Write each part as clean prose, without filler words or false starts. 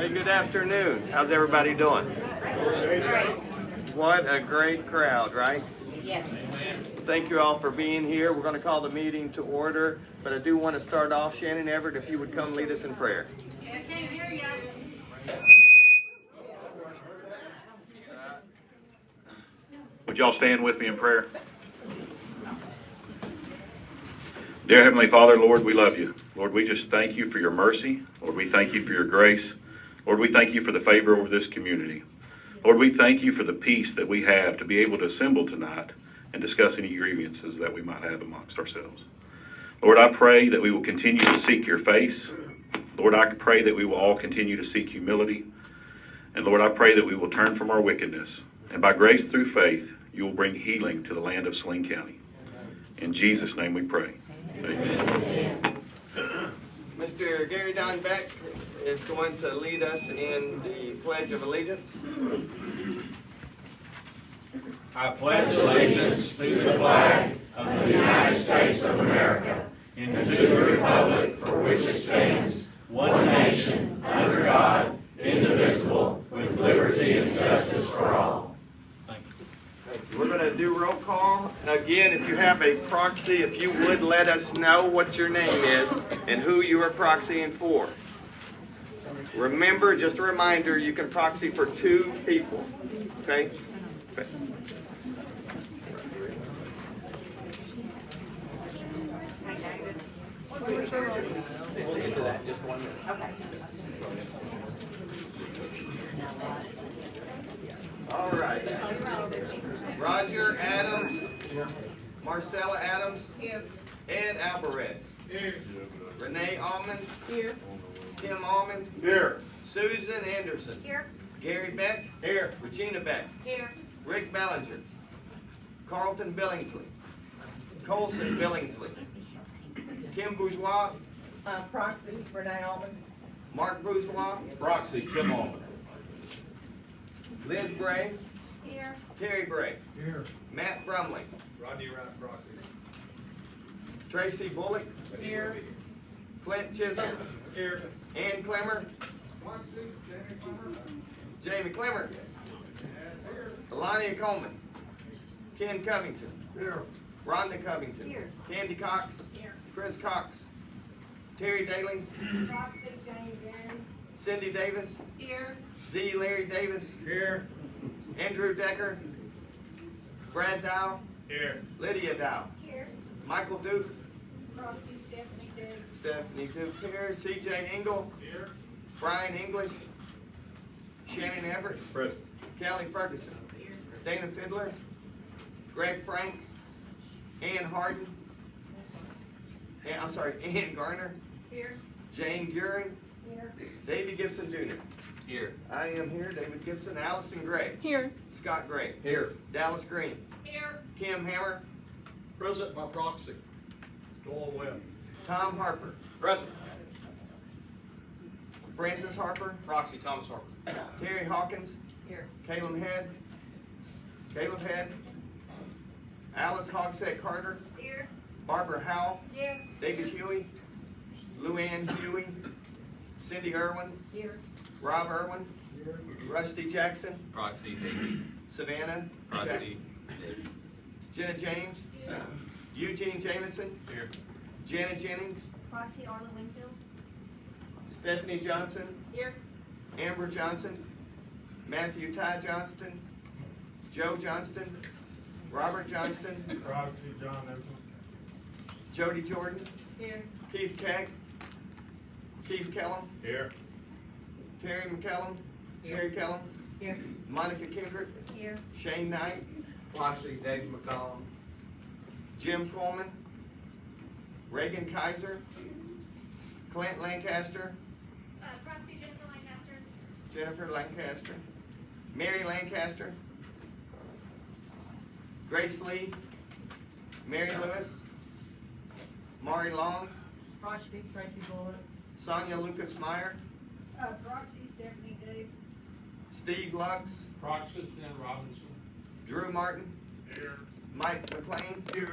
Hey, good afternoon. How's everybody doing? What a great crowd, right? Yes. Thank you all for being here. We're going to call the meeting to order, but I do want to start off, Shannon Everett, if you would come lead us in prayer. I can't hear you. Would y'all stand with me in prayer? Dear Heavenly Father, Lord, we love you. Lord, we just thank you for your mercy. Lord, we thank you for your grace. Lord, we thank you for the favor over this community. Lord, we thank you for the peace that we have to be able to assemble tonight and discuss any grievances that we might have amongst ourselves. Lord, I pray that we will continue to seek your face. Lord, I pray that we will all continue to seek humility. And Lord, I pray that we will turn from our wickedness. And by grace through faith, you will bring healing to the land of Saline County. In Jesus' name we pray. Amen. Mr. Gary Don Beck is going to lead us in the Pledge of Allegiance. I pledge allegiance to the flag of the United States of America and to the republic for which it stands, one nation, under God, indivisible, with liberty and justice for all. We're going to do roll call. Again, if you have a proxy, if you would let us know what your name is and who you are proxying for. Remember, just a reminder, you can proxy for 2 people. Okay? We'll get to that in just 1 minute. Okay. All right. Roger Adams. Marcella Adams. Here. Ed Alvarez. Here. Renee Almond. Here. Tim Almond. Here. Susan Anderson. Here. Gary Beck. Here. Regina Beck. Here. Rick Ballinger. Carlton Billingsley. Colson Billingsley. Kim Bourgeois. Proxy, Renee Almond. Mark Bourgeois. Proxy, Kim Almond. Liz Bray. Here. Terry Bray. Here. Matt Brumley. Rodney Wright, proxy. Tracy Bullock. Here. Clint Chisholm. Here. Ann Clemmer. Jamie Clemmer. Elania Coleman. Ken Covington. Here. Rhonda Covington. Here. Candy Cox. Here. Chris Cox. Terry Daly. Proxy, Jane Barron. Cindy Davis. Here. D. Larry Davis. Here. Andrew Decker. Brad Dow. Here. Lydia Dow. Here. Michael Duke. Proxy, Stephanie Day. Stephanie Duke here. CJ Engel. Here. Brian English. Shannon Everett. Present. Kelly Ferguson. Dana Fiddler. Greg Frank. Ann Harden. Ann Garner. Here. Jane Guring. Here. David Gibson Jr. Here. I am here. David Gibson. Allison Gray. Here. Scott Gray. Here. Dallas Green. Here. Kim Hammer. Present by proxy. Doyle Webb. Tom Harper. Present. Francis Harper. Proxy, Thomas Harper. Terry Hawkins. Here. Caleb Head. Caleb Head. Alice Hogsett Carter. Here. Barbara Howell. Here. David Huey. Luann Huey. Cindy Irwin. Here. Rob Irwin. Rusty Jackson. Proxy, David. Savannah Proxy, Jackson. David. Jenna James. Eugene Jameson. Here. Janet Jennings. Proxy, Arlen Wingfield. Stephanie Johnson. Here. Amber Johnson. Matthew Ty Johnston. Joe Johnston. Robert Johnston. Proxy, John Evans. Jody Jordan. Here. Keith Keck. Keith Kellum. Here. Terry McCallum. Here. Terry Kellum. Here. Monica Kendrick. Here. Shane Knight. Proxy, David McCollum. Jim Coleman. Reagan Kaiser. Clint Lancaster. Proxy, Jennifer Lancaster. Jennifer Lancaster. Mary Lancaster. Grace Lee. Mary Lewis. Mari Long. Proxy, Tracy Bullock. Sonia Lucas Meyer. Proxy, Stephanie Day. Steve Lux. Proxy, Ken Robinson. Drew Martin. Here. Mike McLean. Here.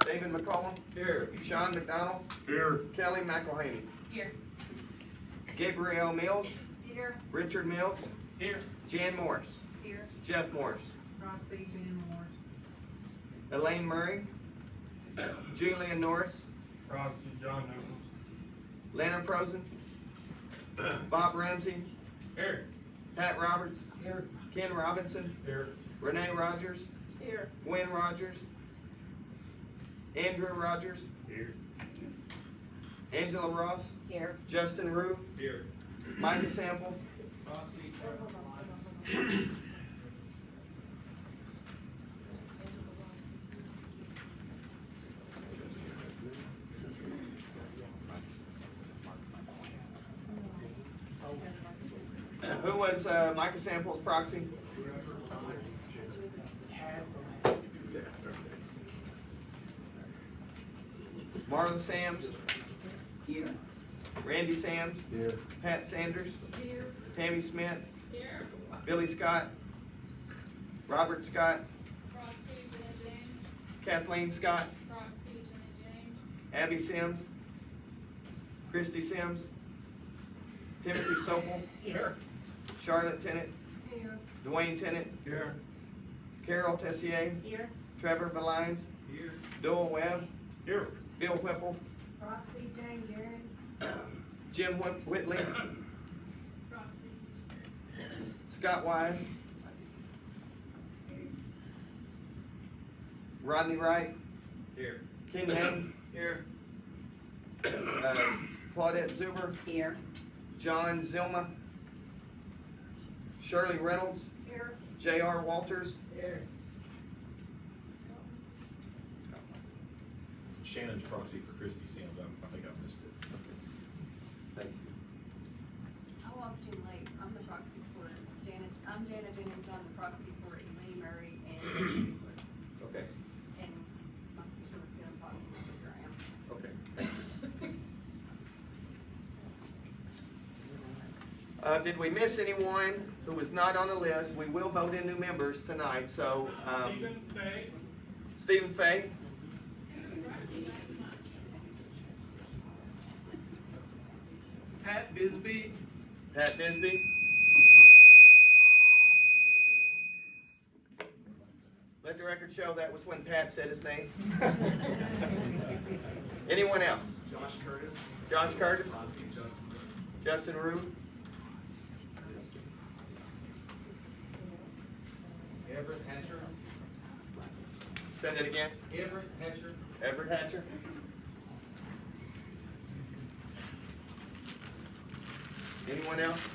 David McCollum. Here. Sean McDonald. Here. Kelly McElhaney. Here. Gabrielle Mills. Here. Richard Mills, Here. Jan Morris, Here. Jeff Morris, Proxy Jan Morris. Elaine Murray, Julian Norris, Proxy John Nichols. Lana Prosen, Bob Ramsey, Here. Pat Roberts, Here. Ken Robinson, Here. Renee Rogers, Here. Gwen Rogers, Andrew Rogers, Here. Angela Ross, Here. Justin Rue, Here. Micah Sample, Proxy. who was Micah Sample's proxy? Marlon Sams, Here. Randy Sams, Here. Pat Sanders, Here. Tammy Smith, Here. Billy Scott, Robert Scott, Proxy Jenna James. Kathleen Scott, Proxy Jenna James. Abby Sims, Christy Sims, Timothy Sopel, Here. Charlotte Tennant, Here. Dwayne Tennant, Here. Carol Tessier, Here. Trevor Valines, Here. Doyle Webb, Here. Bill Whipple, Proxy Jane Garrett. Jim Whitley, Proxy. Scott Wise, Rodney Wright, Here. Ken Hayne, Here. Claudette Zuber, Here. John Zilma, Shirley Reynolds, Here. J.R. Walters, Here. Shannon's proxy for Christie Sims, I think I missed it. thank you. I walked in late. I'm the proxy for Janet. I'm Janet Jennings. I'm the proxy for Elaine Murray and Okay, and my sister was gonna proxy for Graham. okay. Thank you. Did we miss anyone who was not on the list? We will vote in new members tonight, so, Stephen Fay. Stephen Fay, Pat Bisbee. Pat Bisbee. Let the record show that was when Pat said his name. Anyone else? Josh Curtis. Josh Curtis, Proxy Justin. Justin Rue, Everett Hatcher. say that again, Everett Hatcher. Everett Hatcher. Anyone else?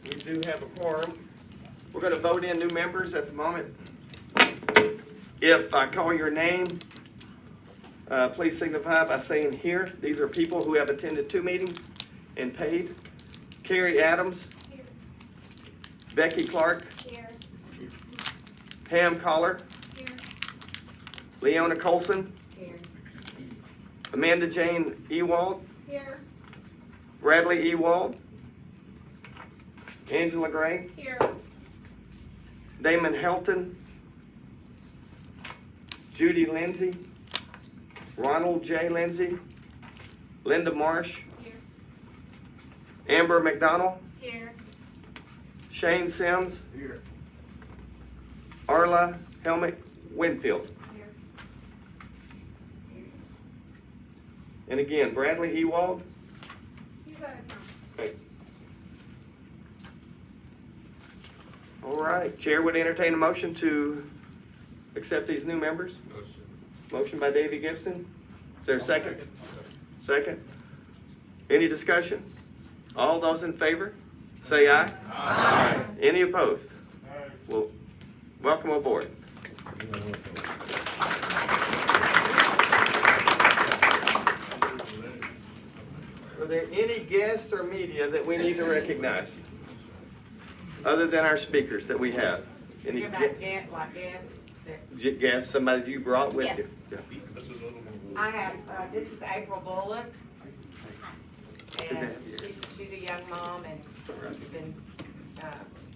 We do have a quorum. We're going to vote in new members at the moment. If I call your name, please signify by saying here. These are people who have attended 2 meetings and paid. Carrie Adams, Here. Becky Clark, Here. Pam Collar, Here. Leona Colson, Here. Amanda Jane Ewald, Here. Bradley Ewald, Angela Gray, Here. Damon Helton, Judy Lindsay, Ronald J. Lindsay, Linda Marsh, Here. Amber McDonald, Here. Shane Sims, Here. Arla Helmick Winfield. Here. And again, Bradley Ewald. He's out of town. Okay. All right, Chair would entertain a motion to accept these new members. Motion. Motion by Davey Gibson. Is there a second? Second. Any discussion? All those in favor, say aye. Aye. Any opposed? Well, welcome aboard. Are there any guests or media that we need to recognize? Other than our speakers that we have? Any You're about like guests that guests, somebody you brought with Yes. you? Yeah. I have, this is April Bullock. Good to And have you here. she's a young mom and she's been,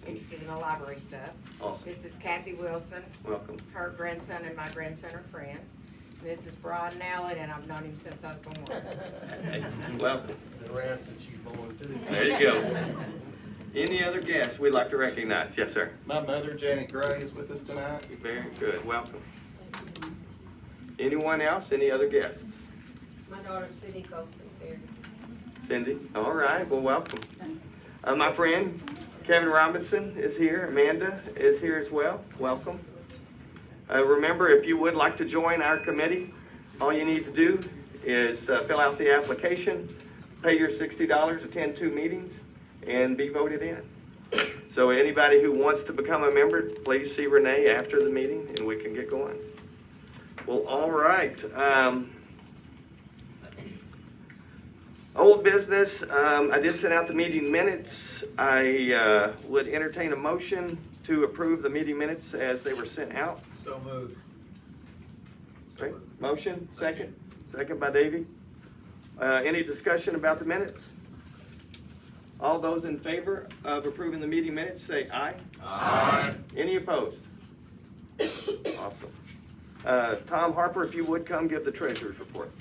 interested in the library stuff. Awesome. This is Kathy Wilson. Welcome. Her grandson and my grandson are friends. And this is Brian Allen, and I've known him since I was born. Hey, welcome. The rest that you born too. There you go. Any other guests we'd like to recognize? Yes, sir. My mother, Janet Gray, is with us tonight. Very good. Welcome. Anyone else? Any other guests? My daughter Cindy Colson here. Cindy? All right. Well, welcome. My friend Kevin Robinson is here. Amanda is here as well. Welcome. Remember, if you would like to join our committee, all you need to do is fill out the application, pay your $60, attend 2 meetings, and be voted in. So anybody who wants to become a member, please see Renee after the meeting, and we can get going. Well, all right. Old business, I did send out the meeting minutes. I would entertain a motion to approve the meeting minutes as they were sent out. So moved. Okay, motion, second? Second by Davey. Any discussion about the minutes? All those in favor of approving the meeting minutes, say aye. Aye. Any opposed? Awesome. Tom Harper, if you would come give the treasurer's report.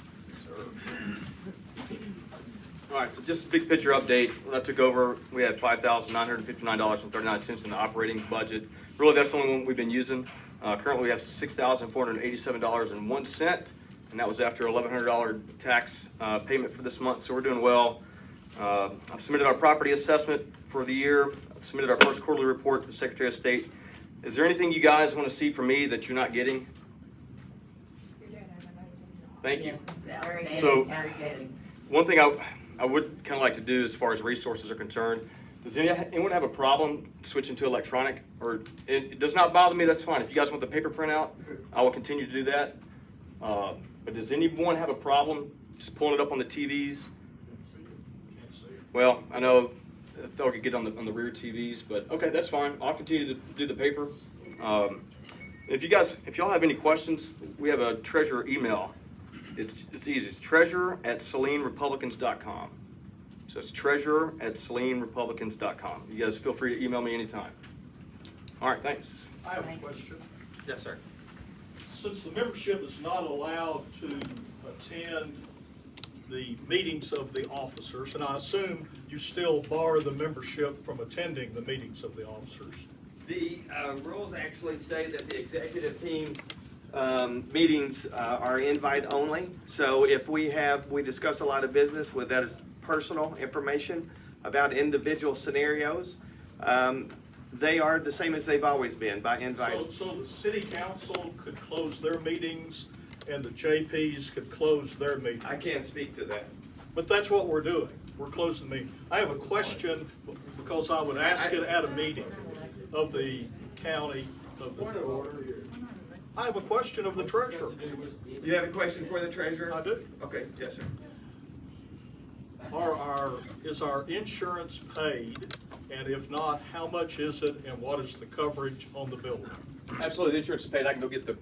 All right, so just a big picture update. When I took over, we had $5,959.39 in the operating budget. Really, that's the only one we've been using. Currently, we have $6,487.01, and that was after $1,100 tax payment for this month, so we're doing well. I've submitted our property assessment for the year. I've submitted our first quarterly report to the Secretary of State. Is there anything you guys want to see from me that you're not getting? Thank you. So, one thing I would kind of like to do as far as resources are concerned, does anyone have a problem switching to electronic? Or it does not bother me, that's fine. If you guys want the paper printout, I will continue to do that. But does anyone have a problem just pulling it up on the TVs? Well, I know they'll get on the rear TVs, but okay, that's fine. I'll continue to do the paper. If y'all have any questions, we have a treasurer email. It's easy. It's treasurer@SalineRepublicans.com. So it's treasurer@SalineRepublicans.com. You guys feel free to email me anytime. All right, thanks. I have a question. Yes, sir. Since the membership is not allowed to attend the meetings of the officers, and I assume you still bar the membership from attending the meetings of the officers. The rules actually say that the executive team meetings are invite only. So if we discuss a lot of business with that is personal information about individual scenarios, they are the same as they've always been, by invite. So the city council could close their meetings and the JPs could close their meetings. I can't speak to that. But that's what we're doing. We're closing the meeting. I have a question because I would ask it at a meeting of the county. I have a question of the treasurer. You have a question for the treasurer? I do. Okay, yes, sir. Is our insurance paid? And if not, how much is it and what is the coverage on the building? Absolutely, the insurance is paid. I can go get the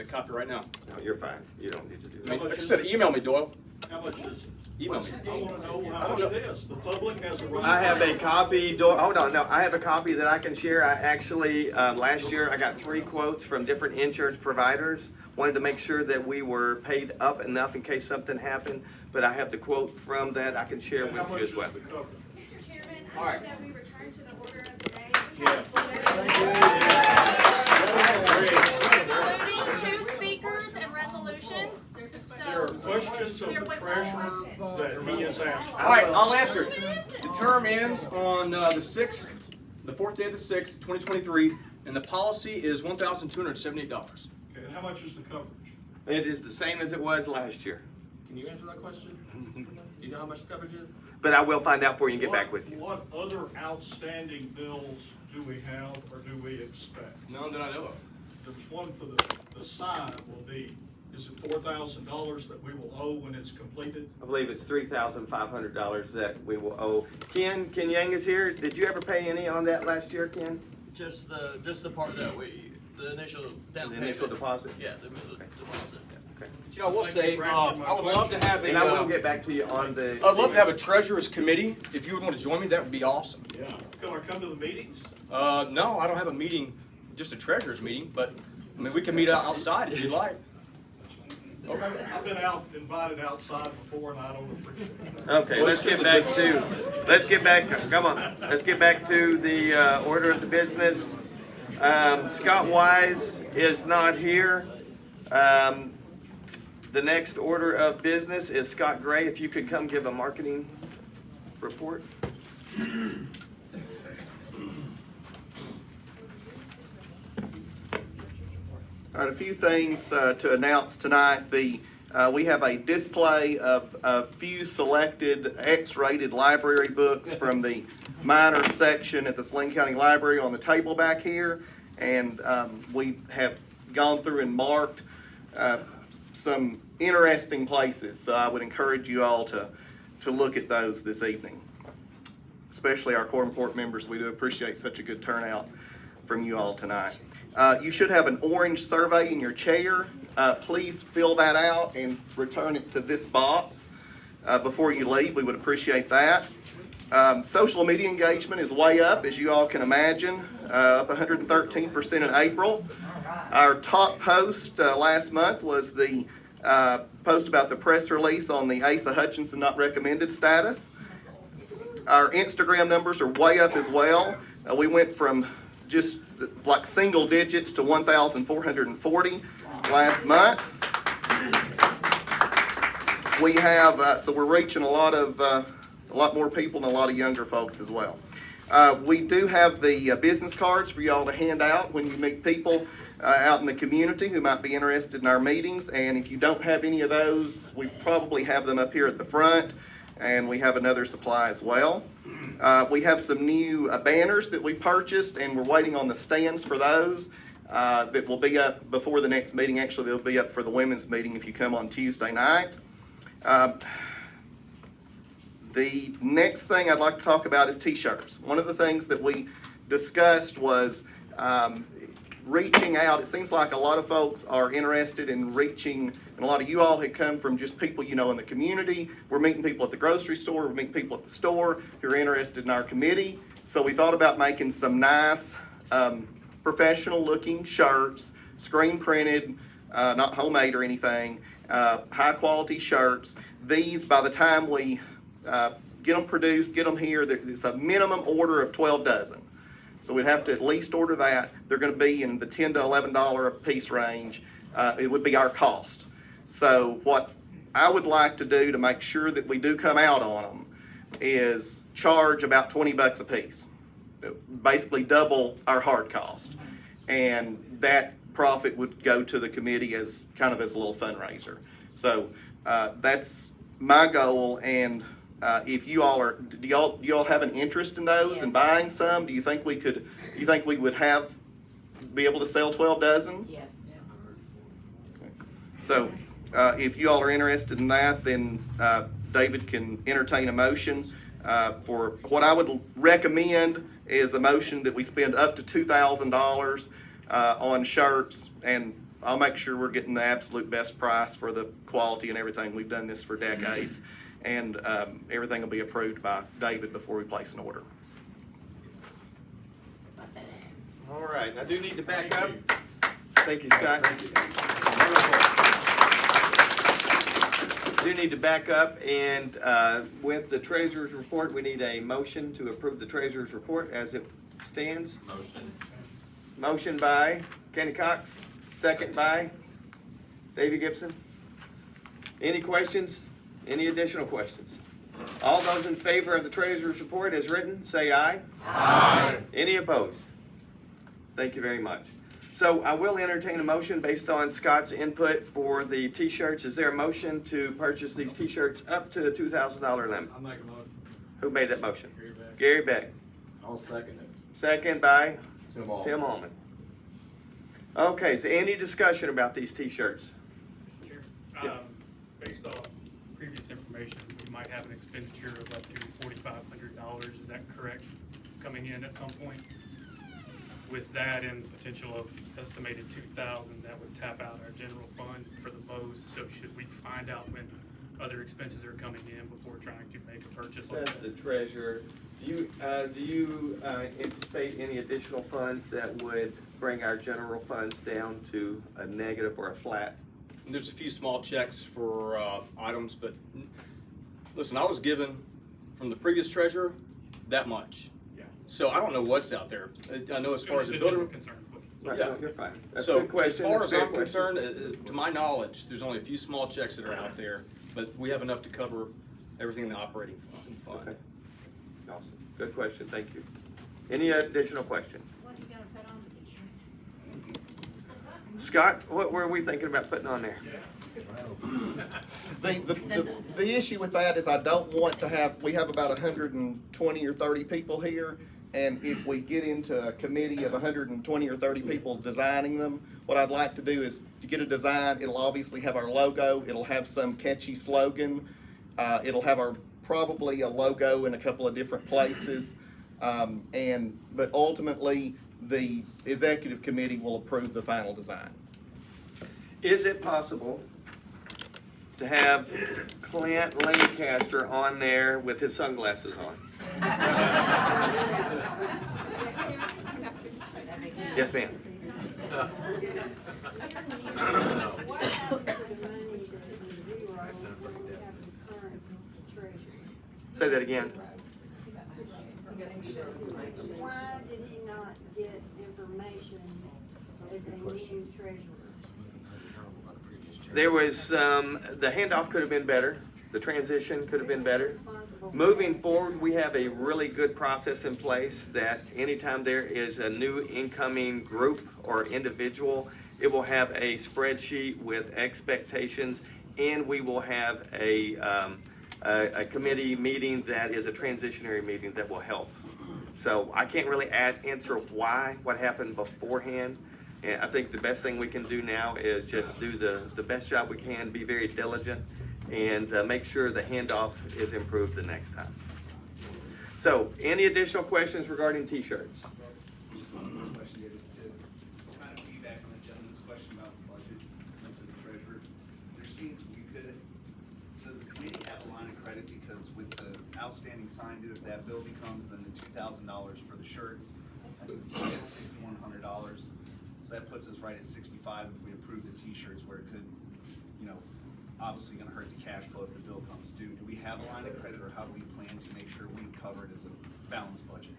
copy right now. No, you're fine. You don't need to do I mean, that. like I said, email me, Doyle. How much is it? Email me. I want to know how much it is. The public has a right. I have a copy, hold on, no, I have a copy that I can share. I actually, last year, I got 3 quotes from different insurance providers. Wanted to make sure that we were paid up enough in case something happened, but I have the quote from that I can share And with how you much as well. is the coverage? Mr. Chairman, All I right. move that we return to the order of the day. Including 2 speakers and resolutions. There are questions of the treasurer that he has asked. All right, I'll answer it. The term ends on the 6th, the 4th day of the 6th, 2023, and the policy is $1,278. Okay, and how much is the coverage? It is the same as it was last year, Can you answer that question? Do you know how much the coverage is? but I will find out for you and get back with you. What other outstanding bills do we have or do we expect? None that I know of. There's one for the sign will be, is it $4,000 that we will owe when it's completed? I believe it's $3,500 that we will owe. Ken Yang is here. Did you ever pay any on that last year, Ken? Just the part that the initial down The payment. initial deposit? Yeah, the initial deposit. Okay. But, you know, I will Thank you say, for I answering my would love to question. have And I will get back to you on the. I'd love to have a treasurer's committee. If you would want to join me, that would be awesome. Yeah. Can I come to the meetings? No, I don't have a meeting, just a treasurer's meeting, but, I mean, we can meet outside if you'd like. Okay. I've been invited outside before, and I don't appreciate that. Okay, let's get back, come on, let's get back to the order of the business. Scott Wise is not here. The next order of business is Scott Gray. If you could come give a marketing report. All right, a few things to announce tonight. We have a display of a few selected X-rated library books from the minor section at the Saline County Library on the table back here. And we have gone through and marked some interesting places. So I would encourage you all to look at those this evening, especially our quorum court members. We do appreciate such a good turnout from you all tonight. You should have an orange survey in your chair. Please fill that out and return it to this box before you leave. We would appreciate that. Social media engagement is way up, as you all can imagine, up 113% in April. Our top post last month was the post about the press release on the Asa Hutchinson not recommended status. Our Instagram numbers are way up as well. We went from just like single digits to 1,440 last month. We have, so we're reaching a lot more people and a lot of younger folks as well. We do have the business cards for y'all to hand out when you meet people out in the community who might be interested in our meetings. And if you don't have any of those, we probably have them up here at the front, and we have another supply as well. We have some new banners that we purchased, and we're waiting on the stands for those that will be up before the next meeting. Actually, they'll be up for the women's meeting if you come on Tuesday night. The next thing I'd like to talk about is t-shirts. One of the things that we discussed was reaching out. It seems like a lot of folks are interested in reaching, and a lot of you all had come from just people you know in the community. We're meeting people at the grocery store, we're meeting people at the store who are interested in our committee. So we thought about making some nice professional looking shirts, screen printed, not homemade or anything, high quality shirts. These, by the time we get them produced, get them here, it's a minimum order of 12 dozen. So we'd have to at least order that. They're going to be in the $10 to $11 a piece range. It would be our cost. So what I would like to do to make sure that we do come out on them is charge about 20 bucks a piece. Basically double our hard cost. And that profit would go to the committee as kind of as a little fundraiser. So that's my goal. And if you all are, do y'all have an interest in those and buying some? Do you think we could? Do you think we would be able to sell 12 dozen? Yes. Okay. So if you all are interested in that, then David can entertain a motion for what I would recommend is a motion that we spend up to $2,000 on shirts, and I'll make sure we're getting the absolute best price for the quality and everything. We've done this for decades. And everything will be approved by David before we place an order. All right, I do need to back up. Thank you, Scott. I do need to back up, and with the treasurer's report, we need a motion to approve the treasurer's report as it stands. Motion. Motion by Kenny Cox, second by David Gibson. Any questions? Any additional questions? All those in favor of the treasurer's report as written, say aye. Aye. Any opposed? Thank you very much. So I will entertain a motion based on Scott's input for the t-shirts. Is there a motion to purchase these t-shirts up to the $2,000 limit? I'll make a motion. Who made that motion? Gary Beck. Gary Beck. I'll second it. Second by Tim Allman. Okay, so any discussion about these t-shirts? Sure. Based off previous information, we might have an expenditure of up to $4,500. Is that correct? Coming in at some point? With that and the potential of estimated $2,000, that would tap out our general fund for the bows. So should we find out when other expenses are coming in before trying to make a purchase like Says that? the treasurer, Do you anticipate any additional funds that would bring our general funds down to a negative or a flat? There's a few small checks for items, but listen, I was given from the previous treasurer that much. Yeah. So I don't know what's out there. I know as far as the It's a general building. concern. Right, Yeah. no, you're fine. That's a So good question. as far That's as a I'm great question. concerned, to my knowledge, there's only a few small checks that are out there, but we have enough to cover everything in the operating fund. Okay. Awesome. Good question. Thank you. Any additional questions? What are you gonna put on the t-shirts? Scott, what were we thinking about putting on there? The issue with that is I don't want to have, we have about 120 or 30 people here, and if we get into a committee of 120 or 30 people designing them, what I'd like to do is to get a design. It'll obviously have our logo, it'll have some catchy slogan, it'll have probably a logo in a couple of different places, but ultimately the executive committee will approve the final design. Is it possible to have Clint Lancaster on there with his sunglasses on? Yes, ma'am. What happened to the money that was zero when we have the current treasurer? Say that again. Why did he not get information as a new treasurer? There was, the handoff could have been better. The transition could have been better. Moving forward, we have a really good process in place that anytime there is a new incoming group or individual, it will have a spreadsheet with expectations, and we will have a committee meeting that is a transitionary meeting that will help. So I can't really answer why, what happened beforehand. And I think the best thing we can do now is just do the best job we can, be very diligent, and make sure the handoff is improved the next time. So, any additional questions regarding t-shirts? Kind of feedback on the gentleman's question about the budget to the treasurer. There seems does the committee have a line of credit, because with the outstanding sign due, if that bill becomes, then the $2,000 for the shirts, and $6,100. So that puts us right at 65 if we approve the t-shirts, where it could, obviously gonna hurt the cash flow if the bill comes due. Do we have a line of credit, or how do we plan to make sure we cover it as a balanced budget?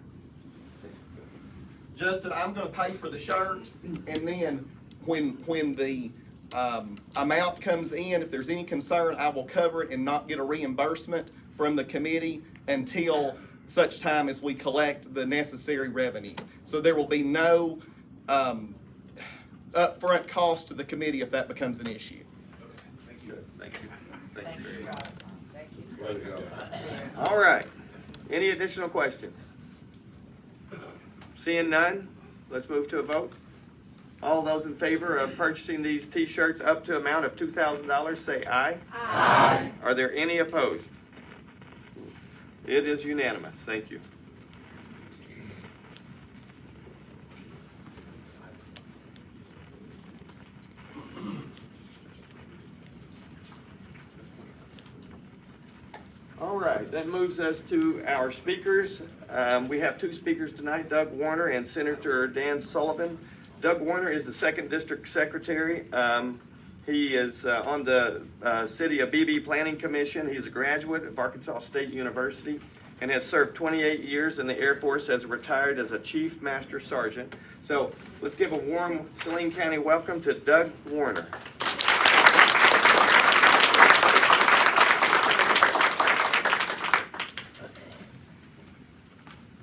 Justin, I'm gonna pay for the shirts, and then when the amount comes in, if there's any concern, I will cover it and not get a reimbursement from the committee until such time as we collect the necessary revenue. So there will be no upfront cost to the committee if that becomes an issue. Thank you. Thank you. Thank you very much. All right. Any additional questions? Seeing none, let's move to a vote. All those in favor of purchasing these t-shirts up to amount of $2,000, say aye. Aye. Are there any opposed? It is unanimous. Thank you. All right, that moves us to our speakers. We have two speakers tonight, Doug Warner and Senator Dan Sullivan. Doug Warner is the 2nd District Secretary. He is on the City of BB Planning Commission. He's a graduate of Arkansas State University and has served 28 years in the Air Force as retired as a Chief Master Sergeant. So let's give a warm Saline County welcome to Doug Warner.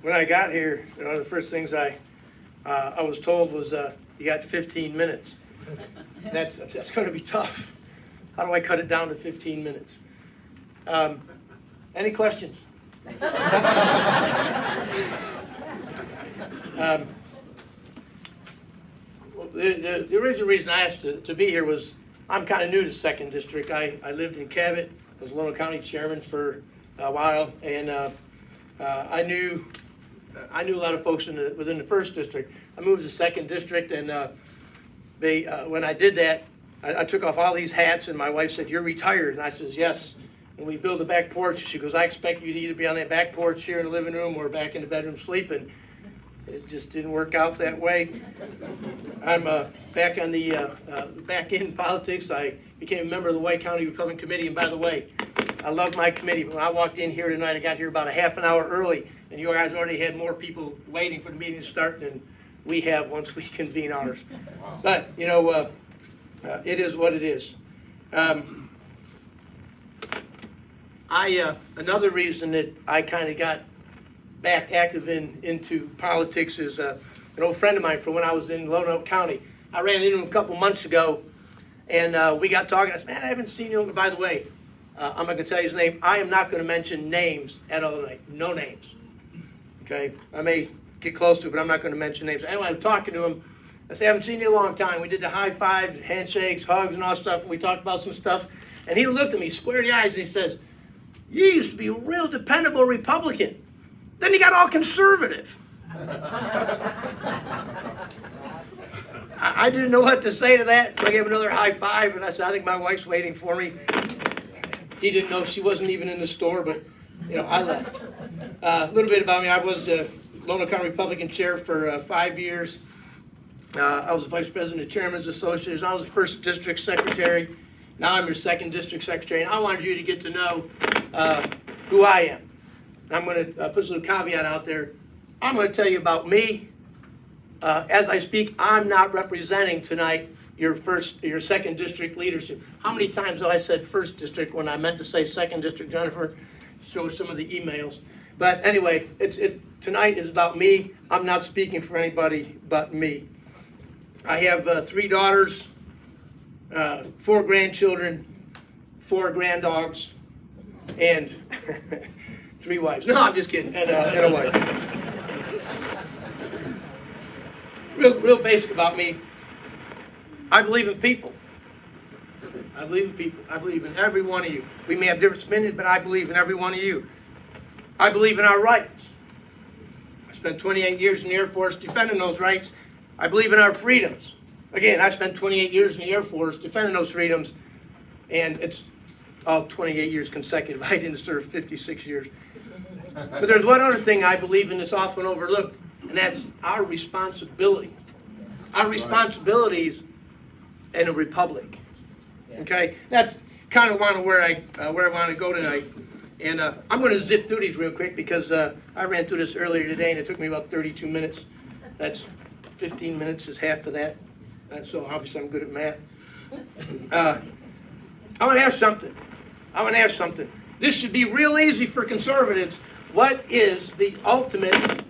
When I got here, one of the first things I was told was, you got 15 minutes. That's going to be tough. How do I cut it down to 15 minutes? Any questions? The original reason I asked to be here was I'm kind of new to 2nd District. I lived in Cabot. I was Lonoke County Chairman for a while, and I knew a lot of folks within the 1st District. I moved to 2nd District, and when I did that, I took off all these hats, and my wife said, "You're retired," and I says, "Yes, and we build a back porch. She goes, I expect you to either be on that back porch here in the living room or back in the bedroom sleeping. It just didn't work out that way. I'm back on the back in politics. I became a member of the White County Republican Committee, and by the way, I love my committee. When I walked in here tonight, I got here about a half an hour early, and you guys already had more people waiting for the meeting to start than we have once we convene ours. But, you know, it is what it is. Another reason that I kind of got back active into politics is an old friend of mine from when I was in Lonoke County. I ran into him a couple months ago, and we got talking. I said, man, I haven't seen you. By the way, I'm not going to tell you his name. I am not going to mention names at all tonight. No names. Okay? I may get close to it, but I'm not going to mention names. Anyway, I was talking to him. I said, I haven't seen you in a long time. We did the high fives, handshakes, hugs, and all that stuff, and we talked about some stuff. And he looked at me, square in the eyes, and he says, you used to be a real dependable Republican. Then you got all conservative. I didn't know what to say to that. So I gave him another high five, and I said, I think my wife's waiting for me. He didn't know she wasn't even in the store, but you know, I left. A little bit about me. I was the Lonoke County Republican chair for 5 years. I was the vice president of Chairman's Association. I was the first district secretary. Now I'm your second district secretary, and I wanted you to get to know who I am. I'm going to put a little caveat out there. I'm going to tell you about me. As I speak, I'm not representing tonight your second district leadership. How many times have I said first district when I meant to say second district, Jennifer? Show some of the emails. But anyway, tonight is about me. I'm not speaking for anybody but me. I have 3 daughters, 4 grandchildren, 4 granddogs, and 3 wives. No, I'm just kidding. And a wife. Real basic about me. I believe in people. I believe in people. I believe in every one of you. We may have different opinions, but I believe in every one of you. I believe in our rights. I spent 28 years in the Air Force defending those rights. I believe in our freedoms. Again, I spent 28 years in the Air Force defending those freedoms, and it's all 28 years consecutive. I didn't serve 56 years. But there's one other thing I believe in that's often overlooked, and that's our responsibility. Our responsibilities in a republic. Okay? That's kind of where I want to go tonight. And I'm going to zip through these real quick because I ran through this earlier today, and it took me about 32 minutes. That's 15 minutes is half of that. So obviously I'm good at math. I want to ask something. This should be real easy for conservatives. What is the ultimate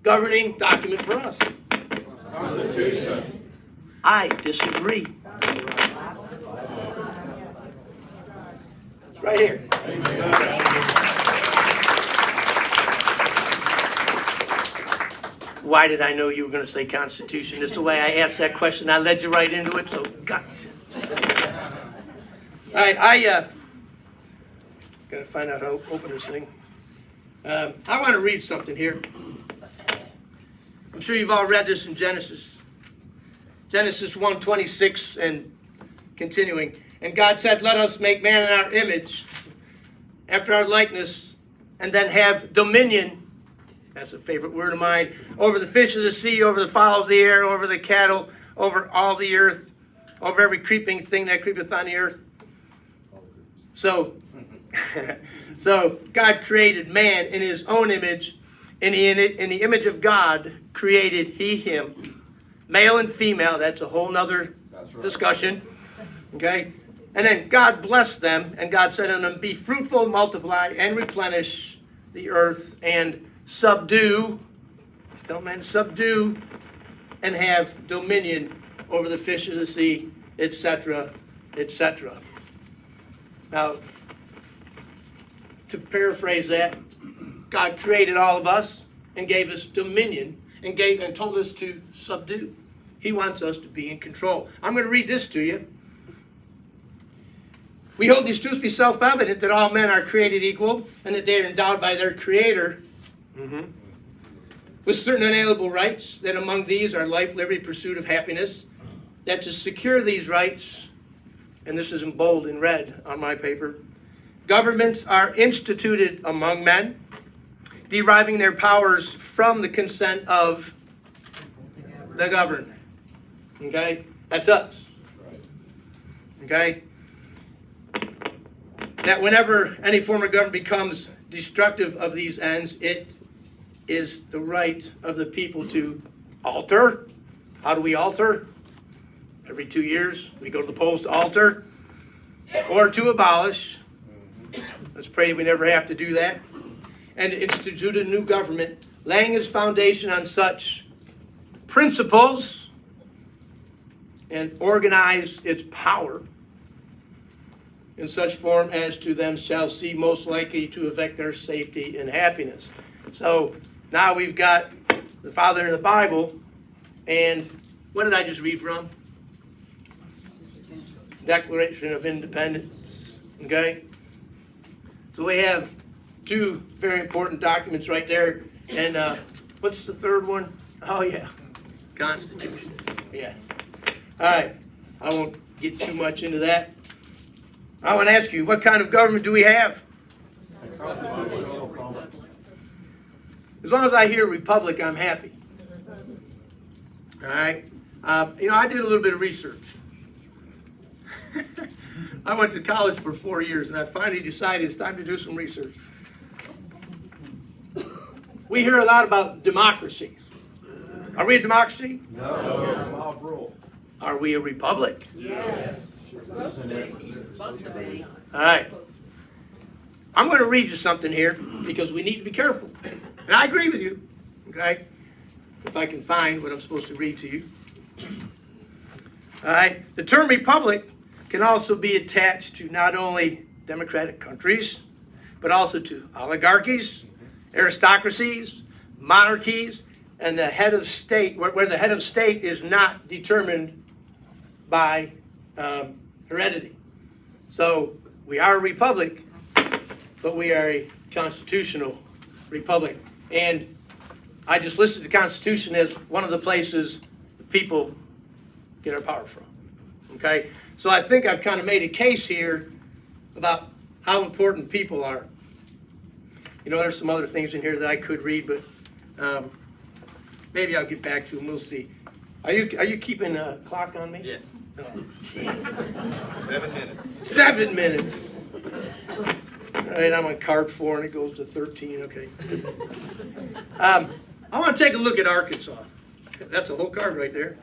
governing document for us? Constitution. I disagree. It's right here. Why did I know you were going to say Constitution? It's the way I asked that question. I led you right into it, so guts. All right, I got to find out how to open this thing. I want to read something here. I'm sure you've all read this in Genesis. Genesis 1:26 and continuing. And God said, let us make man in our image, after our likeness, and then have dominion, that's a favorite word of mine, over the fish of the sea, over the fowl of the air, over the cattle, over all the earth, over every creeping thing that creepeth on the earth. So God created man in his own image. In the image of God created he him. Male and female, that's a whole nother discussion. Okay? And then God blessed them, and God said unto them, be fruitful, multiply, and replenish the earth, and subdue, tell man, subdue, and have dominion over the fish of the sea, etc., etc. Now, to paraphrase that, God created all of us and gave us dominion and told us to subdue. He wants us to be in control. I'm going to read this to you. We hold these truths to be self-evident that all men are created equal and that they are endowed by their Creator with certain unalienable rights, that among these are life, liberty, pursuit of happiness, that to secure these rights, and this is in bold in red on my paper, Governments are instituted among men, deriving their powers from the consent of the governed. Okay? That's us. Okay? That whenever any form of government becomes destructive of these ends, it is the right of the people to alter. How do we alter? Every 2 years, we go to the polls to alter. Or to abolish. Let's pray we never have to do that. And institute a new government, laying its foundation on such principles and organize its power in such form as to them shall see most likely to affect their safety and happiness. So now we've got the Father in the Bible, and what did I just read from? Declaration of Independence. Okay? So we have two very important documents right there. And what's the third one? Oh, yeah. Constitution. Yeah. All right. I won't get too much into that. I want to ask you, what kind of government do we have? As long as I hear republic, I'm happy. All right? I did a little bit of research. I went to college for 4 years, and I finally decided it's time to do some research. We hear a lot about democracy. Are we a democracy? No. Mob rule. Are we a republic? Yes. Supposed to be. All right. I'm going to read you something here because we need to be careful. And I agree with you. Okay? If I can find what I'm supposed to read to you. All right. The term republic can also be attached to not only democratic countries, but also to oligarchies, aristocracies, monarchies, and the head of state, where the head of state is not determined by heredity. So we are a republic, but we are a constitutional republic. And I just listed the Constitution as one of the places the people get our power from. Okay? So I think I've kind of made a case here about how important people are. There's some other things in here that I could read, but maybe I'll get back to them. We'll see. Are you keeping a clock on me? Yes. Oh. 7 minutes. 7 minutes. All right, I'm on card 4 and it goes to 13. Okay. I want to take a look at Arkansas. That's a whole card right there.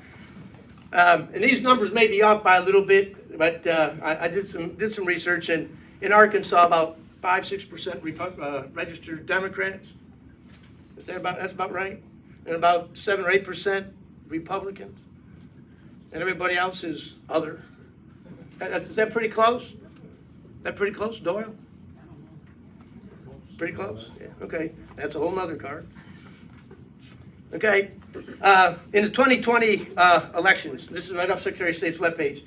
And these numbers may be off by a little bit, but I did some research, and in Arkansas, about 5-6% registered Democrats. That's about right, and about 7 or 8% Republicans, and everybody else is other. Is that pretty close? Pretty close, Doyle? Pretty close. Yeah. Okay, that's a whole nother card. Okay, in the 2020 elections, this is right off Secretary of State's webpage,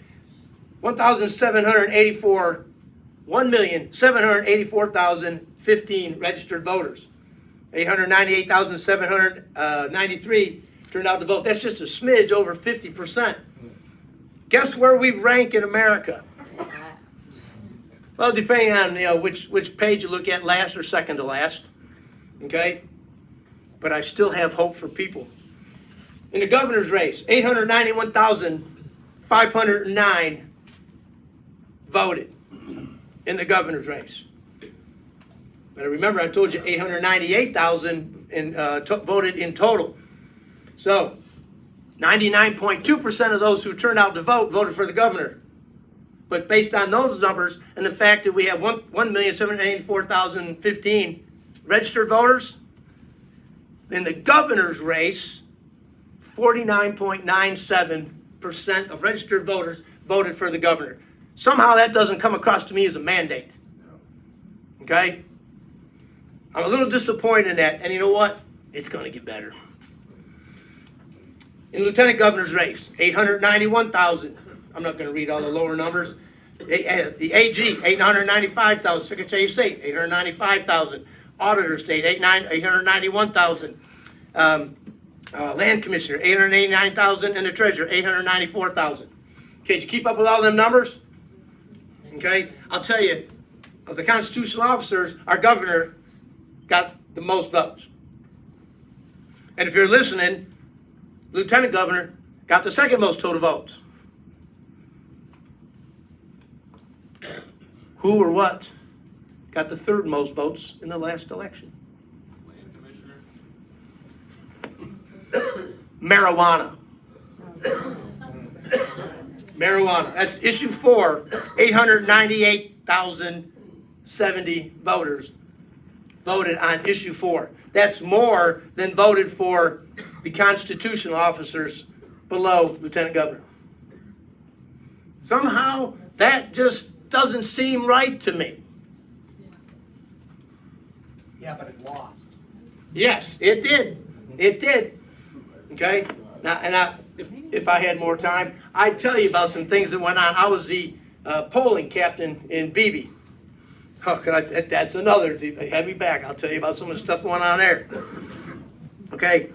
1,784,015 registered voters. 898,793 turned out to vote. That's just a smidge over 50%. Guess where we rank in America? Well, depending on which page you look at, last or second to last. Okay? But I still have hope for people. In the governor's race, 891,509 voted in the governor's race. But remember, I told you 898,000 voted in total. So 99.2% of those who turned out to vote voted for the governor. But based on those numbers and the fact that we have 1,784,015 registered voters, in the governor's race, 49.97% of registered voters voted for the governor. Somehow that doesn't come across to me as a mandate. Okay? I'm a little disappointed in that, and you know what? It's going to get better. In lieutenant governor's race, 891,000. I'm not going to read all the lower numbers. The AG, 895,000. Secretary of State, 895,000. Auditor State, 891,000. Land Commissioner, 889,000. And the Treasurer, 894,000. Okay, did you keep up with all them numbers? Okay, I'll tell you, of the constitutional officers, our governor got the most votes. And if you're listening, Lieutenant Governor got the second most total votes. Who or what got the third most votes in the last election? Marijuana. Marijuana. That's issue 4, 898,070 voters voted on issue 4. That's more than voted for the constitutional officers below Lieutenant Governor. Somehow that just doesn't seem right to me. Yeah, but it lost. Yes, it did. It did. Okay? Now, if I had more time, I'd tell you about some things that went on. I was the polling captain in Beebe. Oh, that's another, have me back. I'll tell you about some of the stuff going on there. Okay?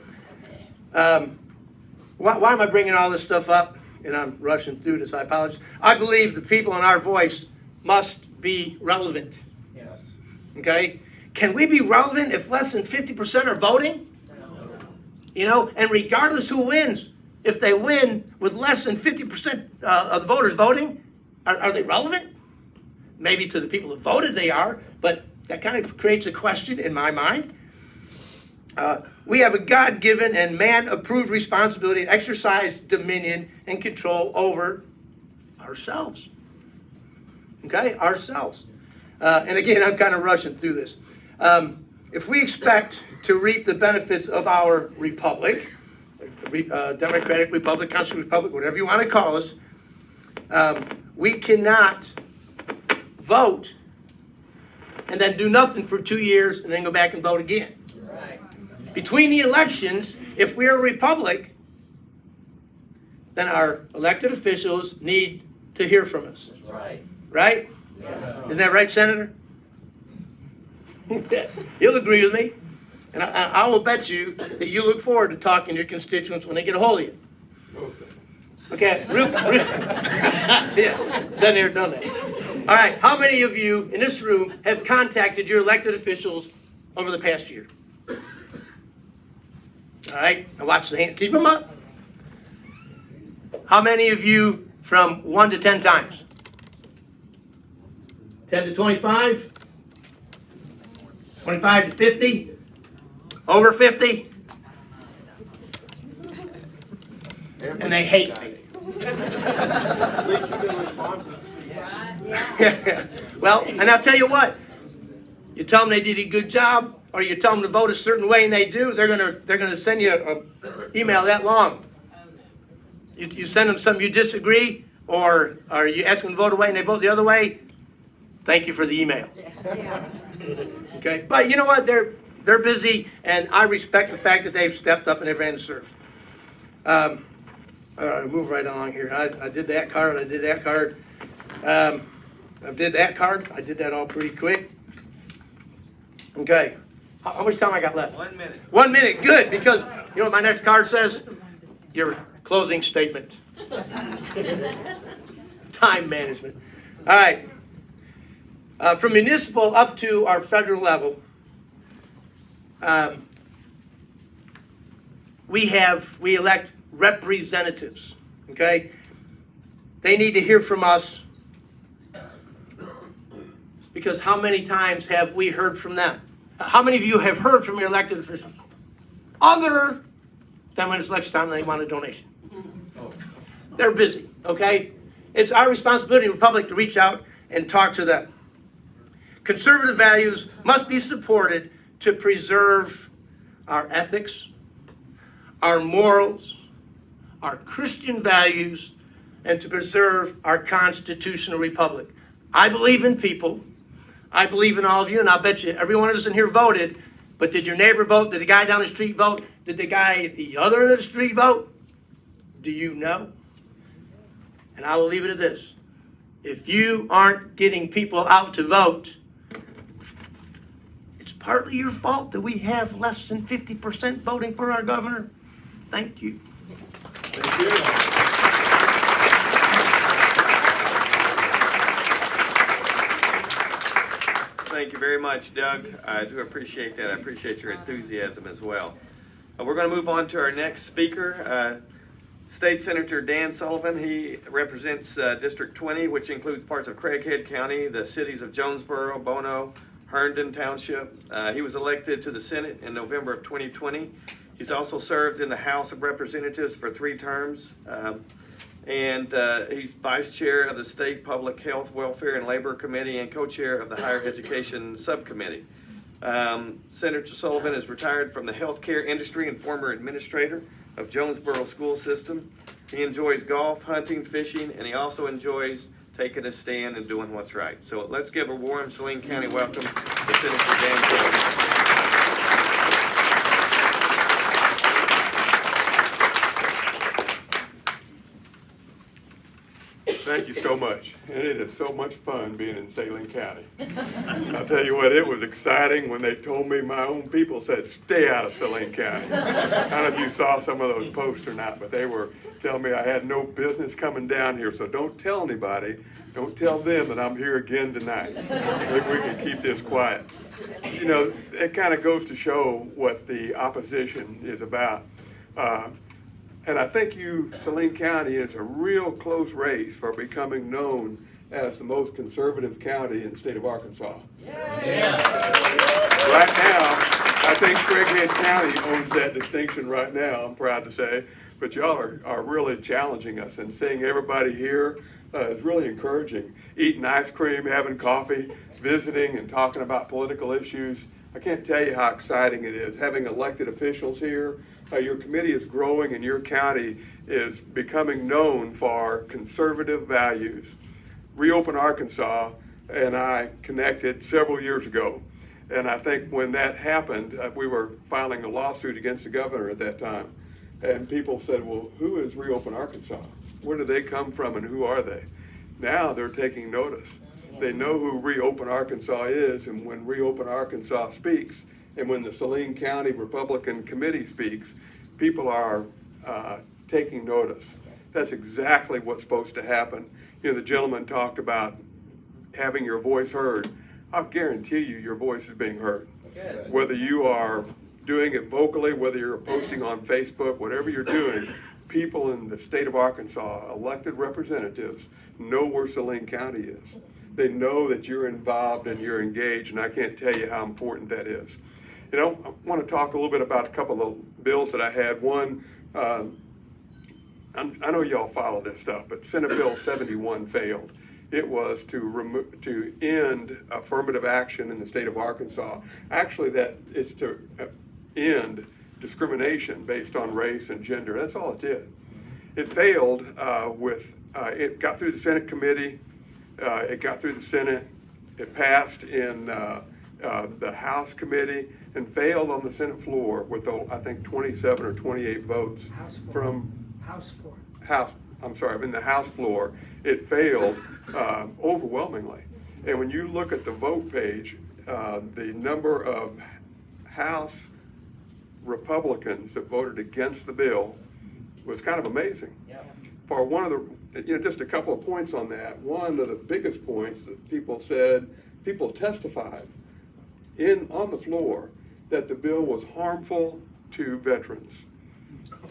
Why am I bringing all this stuff up? And I'm rushing through this, I apologize. I believe the people in our voice must be relevant. Yes. Okay? Can we be relevant if less than 50% are voting? You know, and regardless who wins, if they win with less than 50% of the voters voting, are they relevant? Maybe to the people who voted they are, but that kind of creates a question in my mind. We have a God-given and man-approved responsibility to exercise dominion and control over ourselves. Okay? Ourselves. And again, I'm kind of rushing through this. If we expect to reap the benefits of our republic, democratic republic, constitutional republic, whatever you want to call us, we cannot vote and then do nothing for 2 years and then go back and vote again. Right. Between the elections, if we're a republic, then our elected officials need to hear from us. That's right. Right? Yes. Isn't that right, Senator? You'll agree with me. And I will bet you that you look forward to talking to your constituents when they get a hold of you. Okay, yeah, done here, done that. All right, how many of you in this room have contacted your elected officials over the past year? All right, now watch the hand, keep them up. How many of you from 1 to 10 times? 10 to 25? 25 to 50? Over 50? And they hate me. At least you get responses. Well, and I'll tell you what. You tell them they did a good job, or you tell them to vote a certain way, and they do. They're gonna send you an email that long. You send them something you disagree, or you ask them to vote away, and they vote the other way. Thank you for the email. Okay, but you know what? They're busy, and I respect the fact that they've stepped up and they've ran and served. Move right along here. I did that card. I did that card. I did that card. I did that all pretty quick. Okay. How much time I got left? 1 minute. 1 minute. Good, because you know what my next card says? Your closing statement. Time management. All right. From municipal up to our federal level, we elect representatives, okay? They need to hear from us, because how many times have we heard from them? How many of you have heard from your elected officials other than when it's election time and they want a donation? They're busy, okay? It's our responsibility in the public to reach out and talk to them. Conservative values must be supported to preserve our ethics, our morals, our Christian values, and to preserve our constitutional republic. I believe in people. I believe in all of you, and I'll bet you every one of us in here voted, but did your neighbor vote? Did the guy down the street vote? Did the guy at the other end of the street vote? Do you know? And I will leave it at this. If you aren't getting people out to vote, it's partly your fault that we have less than 50% voting for our governor. Thank you. Thank you. much, Doug. I do appreciate that. I appreciate your enthusiasm as well. We're going to move on to our next speaker, State Senator Dan Sullivan. He represents District 20, which includes parts of Craighead County, the cities of Jonesboro, Bono, Herndon Township. He was elected to the Senate in November of 2020. He's also served in the House of Representatives for 3 terms. And he's Vice Chair of the State Public Health, Welfare, and Labor Committee and Co-Chair of the Higher Education Subcommittee. Senator Sullivan is retired from the healthcare industry and former administrator of Jonesboro School System. He enjoys golf, hunting, fishing, and he also enjoys taking a stand and doing what's right. So let's give a warm Saline County welcome to Senator Dan Sullivan. Thank you so much. And it is so much fun being in Saline County. I'll tell you what, it was exciting when they told me my own people said, stay out of Saline County. I don't know if you saw some of those posts or not, but they were telling me I had no business coming down here, so don't tell anybody. Don't tell them that I'm here again tonight. Maybe we can keep this quiet. You know, it kind of goes to show what the opposition is about. And I think Saline County is a real close race for becoming known as the most conservative county in the state of Arkansas. Yeah. Right now, I think Craighead County owns that distinction right now, I'm proud to say. But y'all are really challenging us, and seeing everybody here is really encouraging. Eating ice cream, having coffee, visiting and talking about political issues. I can't tell you how exciting it is having elected officials here. Your committee is growing and your county is becoming known for conservative values. Reopen Arkansas and I connected several years ago. And I think when that happened, we were filing a lawsuit against the governor at that time. And people said, well, who is Reopen Arkansas? Where do they come from and who are they? Now they're taking notice. They know who Reopen Arkansas is, and when Reopen Arkansas speaks, and when the Saline County Republican Committee speaks, people are taking notice. That's exactly what's supposed to happen. You know, the gentleman talked about having your voice heard. I'll guarantee you your voice is being heard. Whether you are doing it vocally, whether you're posting on Facebook, whatever you're doing, people in the state of Arkansas, elected representatives, know where Saline County is. They know that you're involved and you're engaged, and I can't tell you how important that is. You know, I want to talk a little bit about a couple of bills that I had. One, I know y'all follow this stuff, but Senate Bill 71 failed. It was to end affirmative action in the state of Arkansas. Actually, that is to end discrimination based on race and gender. That's all it did. It failed it got through the Senate committee, it got through the Senate, it passed in the House committee, and failed on the Senate floor with, I think, 27 or 28 votes from in the House floor. It failed overwhelmingly. And when you look at the vote page, the number of House Republicans that voted against the bill was kind of amazing. For one of the, just a couple of points on that. One of the biggest points that people testified on the floor that the bill was harmful to veterans.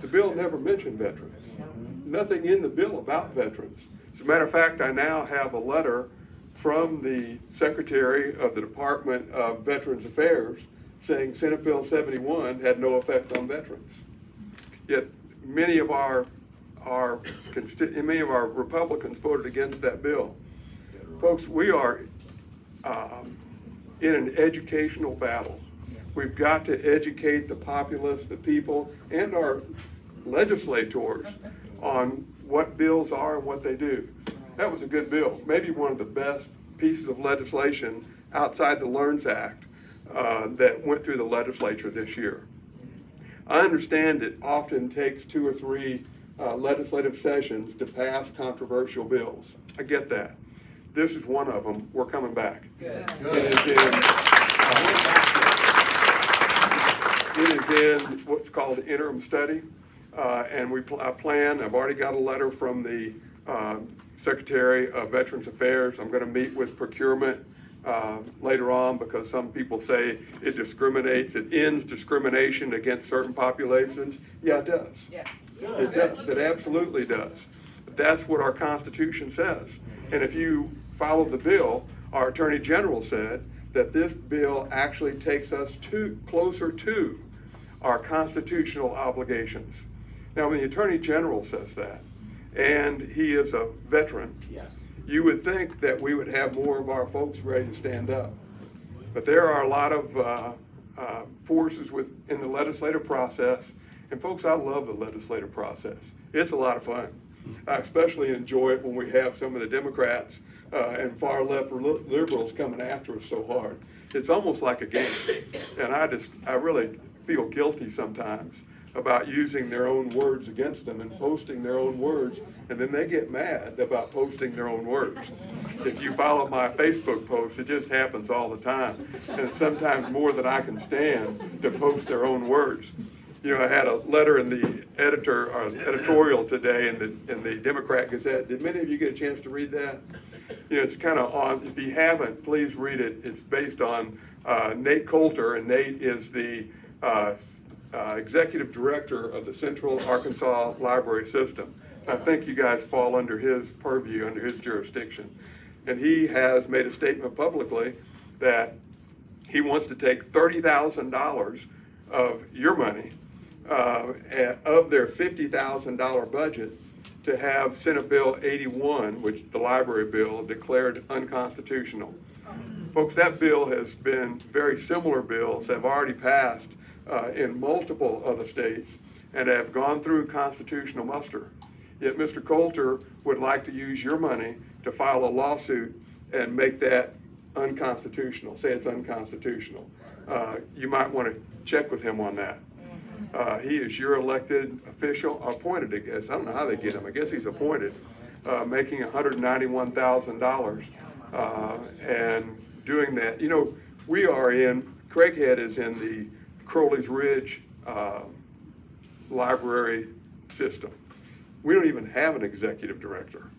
The bill never mentioned veterans. Nothing in the bill about veterans. As a matter of fact, I now have a letter from the Secretary of the Department of Veterans Affairs saying Senate Bill 71 had no effect on veterans. Yet many of our Republicans voted against that bill. Folks, we are in an educational battle. We've got to educate the populace, the people, and our legislators on what bills are and what they do. That was a good bill, maybe one of the best pieces of legislation outside the LEARNS Act that went through the legislature this year. I understand it often takes 2 or 3 legislative sessions to pass controversial bills. I get that. This is one of them. We're coming back. Good. It is in what's called an interim study, and I've already got a letter from the Secretary of Veterans Affairs. I'm going to meet with procurement later on, because some people say it discriminates, it ends discrimination against certain populations. Yeah, it does. Yeah. It does, it absolutely does. But that's what our Constitution says. And if you follow the bill, our Attorney General said that this bill actually takes us closer to our constitutional obligations. Now, when the Attorney General says that, and he is a veteran, Yes. you would think that we would have more of our folks ready to stand up. But there are a lot of forces in the legislative process. And folks, I love the legislative process. It's a lot of fun. I especially enjoy it when we have some of the Democrats and far left liberals coming after us so hard. It's almost like a game. And I really feel guilty sometimes about using their own words against them and posting their own words, and then they get mad about posting their own words. If you follow my Facebook posts, it just happens all the time, and it's sometimes more than I can stand to post their own words. You know, I had a letter in the editorial today in the Democrat Gazette. Did many of you get a chance to read that? You know, it's kind of on, if you haven't, please read it. It's based on Nate Coulter, and Nate is the executive director of the Central Arkansas Library System. I think you guys fall under his purview, under his jurisdiction. And he has made a statement publicly that he wants to take $30,000 of your money, of their $50,000 budget, to have Senate Bill 81, which the library bill, declared unconstitutional. Folks, that bill has been, very similar bills have already passed in multiple other states and have gone through constitutional muster. Yet Mr. Coulter would like to use your money to file a lawsuit and make that unconstitutional, say it's unconstitutional. You might want to check with him on that. He is your elected official, appointed, I guess. I don't know how they get him. I guess he's appointed, making $191,000 and doing that. You know, we are Craighead is in the Crowley's Ridge library system. We don't even have an executive director.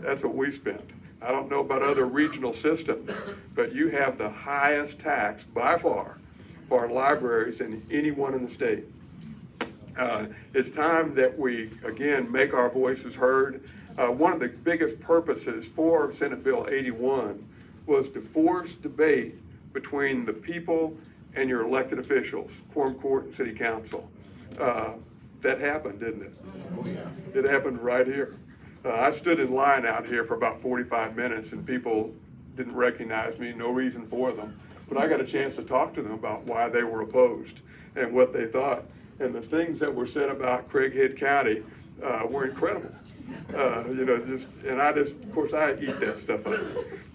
That's what we spend. I don't know about other regional systems, but you have the highest tax by far for libraries than anyone in the state. It's time that we, again, make our voices heard. One of the biggest purposes for Senate Bill 81 was to force debate between the people and your elected officials, quorum court and city council. That happened, didn't it? It happened right here. I stood in line out here for about 45 minutes and people didn't recognize me, no reason for them. But I got a chance to talk to them about why they were opposed and what they thought. And the things that were said about Craighead County were incredible. You know, of course, I eat that stuff up.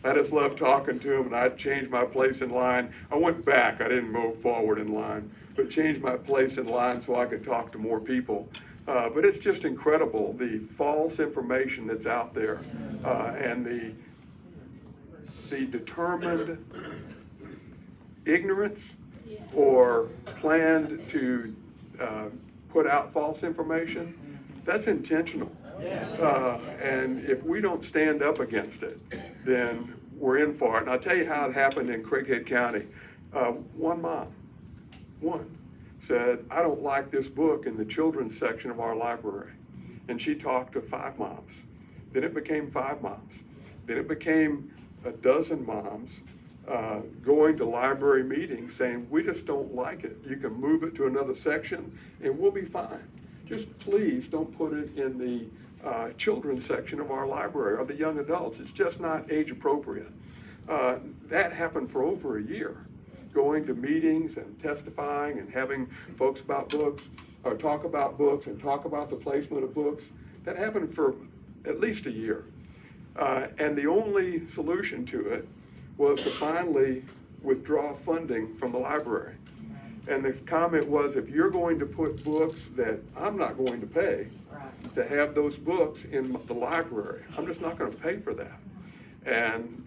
I just love talking to them, and I changed my place in line. I went back, I didn't move forward in line, but changed my place in line so I could talk to more people. But it's just incredible, the false information that's out there, and the determined ignorance or planned to put out false information. That's intentional. And if we don't stand up against it, then we're in for it. And I'll tell you how it happened in Craighead County. One mom said, I don't like this book in the children's section of our library. And she talked to 5 moms. Then it became 5 moms. Then it became a dozen moms going to library meetings saying, we just don't like it. You can move it to another section and we'll be fine. Just please don't put it in the children's section of our library or the young adults. It's just not age appropriate. That happened for over a year, going to meetings and testifying and having folks about books or talk about books and talk about the placement of books. That happened for at least a year. And the only solution to it was to finally withdraw funding from the library. And the comment was, if you're going to put books that I'm not going to pay to have those books in the library, I'm just not going to pay for that. And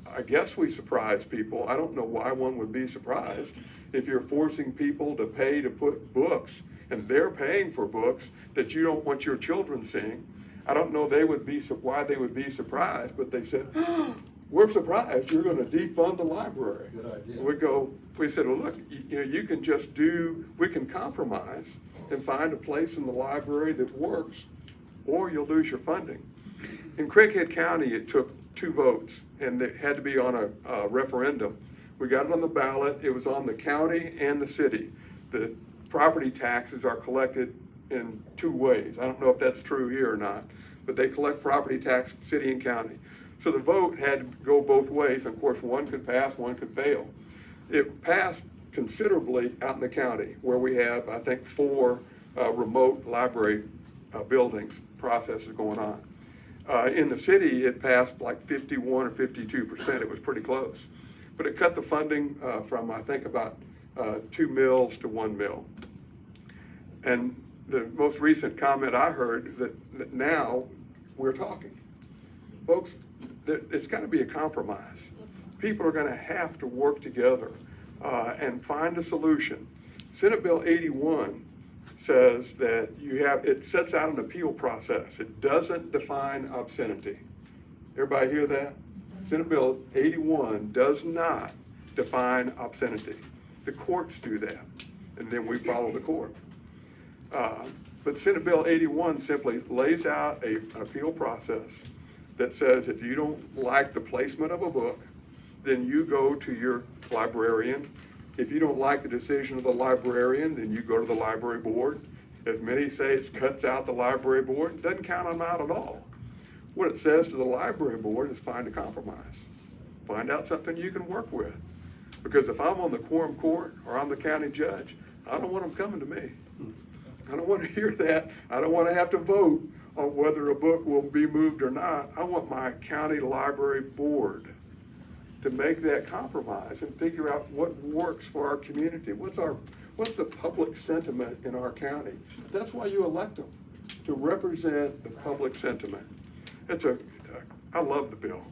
I guess we surprised people. I don't know why one would be surprised if you're forcing people to pay to put books, and they're paying for books that you don't want your children seeing. I don't know why they would be surprised, but they said, oh, we're surprised you're gonna defund the library. Good idea. We said, well, look, you can just we can compromise and find a place in the library that works, or you'll lose your funding. In Craighead County, it took 2 votes, and it had to be on a referendum. We got it on the ballot. It was on the county and the city. The property taxes are collected in 2 ways. I don't know if that's true here or not, but they collect property tax, city and county. So the vote had to go both ways. Of course, one could pass, one could fail. It passed considerably out in the county, where we have, I think, 4 remote library buildings processes going on. In the city, it passed like 51 or 52%. It was pretty close. But it cut the funding from, I think, about 2 mills to 1 mill. And the most recent comment I heard that now we're talking. Folks, it's got to be a compromise. People are going to have to work together and find a solution. Senate Bill 81 says that it sets out an appeal process. It doesn't define obscenity. Everybody hear that? Senate Bill 81 does not define obscenity. The courts do that, and then we follow the court. But Senate Bill 81 simply lays out an appeal process that says if you don't like the placement of a book, then you go to your librarian. If you don't like the decision of the librarian, then you go to the library board. As many say, it cuts out the library board. It doesn't count them out at all. What it says to the library board is find a compromise. Find out something you can work with. Because if I'm on the quorum court or I'm the county judge, I don't want them coming to me. I don't want to hear that. I don't want to have to vote on whether a book will be moved or not. I want my county library board to make that compromise and figure out what works for our community. What's the public sentiment in our county? That's why you elect them, to represent the public sentiment. I love the bill.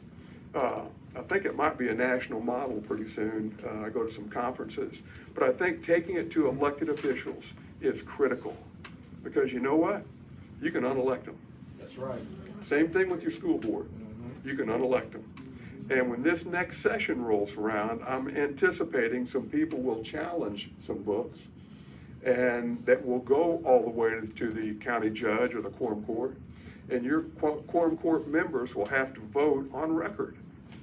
I think it might be a national model pretty soon. I go to some conferences, but I think taking it to elected officials is critical, because you know what? You can unelect them. That's right. Same thing with your school board. You can unelect them. And when this next session rolls around, I'm anticipating some people will challenge some books, and that will go all the way to the county judge or the quorum court. And your quorum court members will have to vote on record.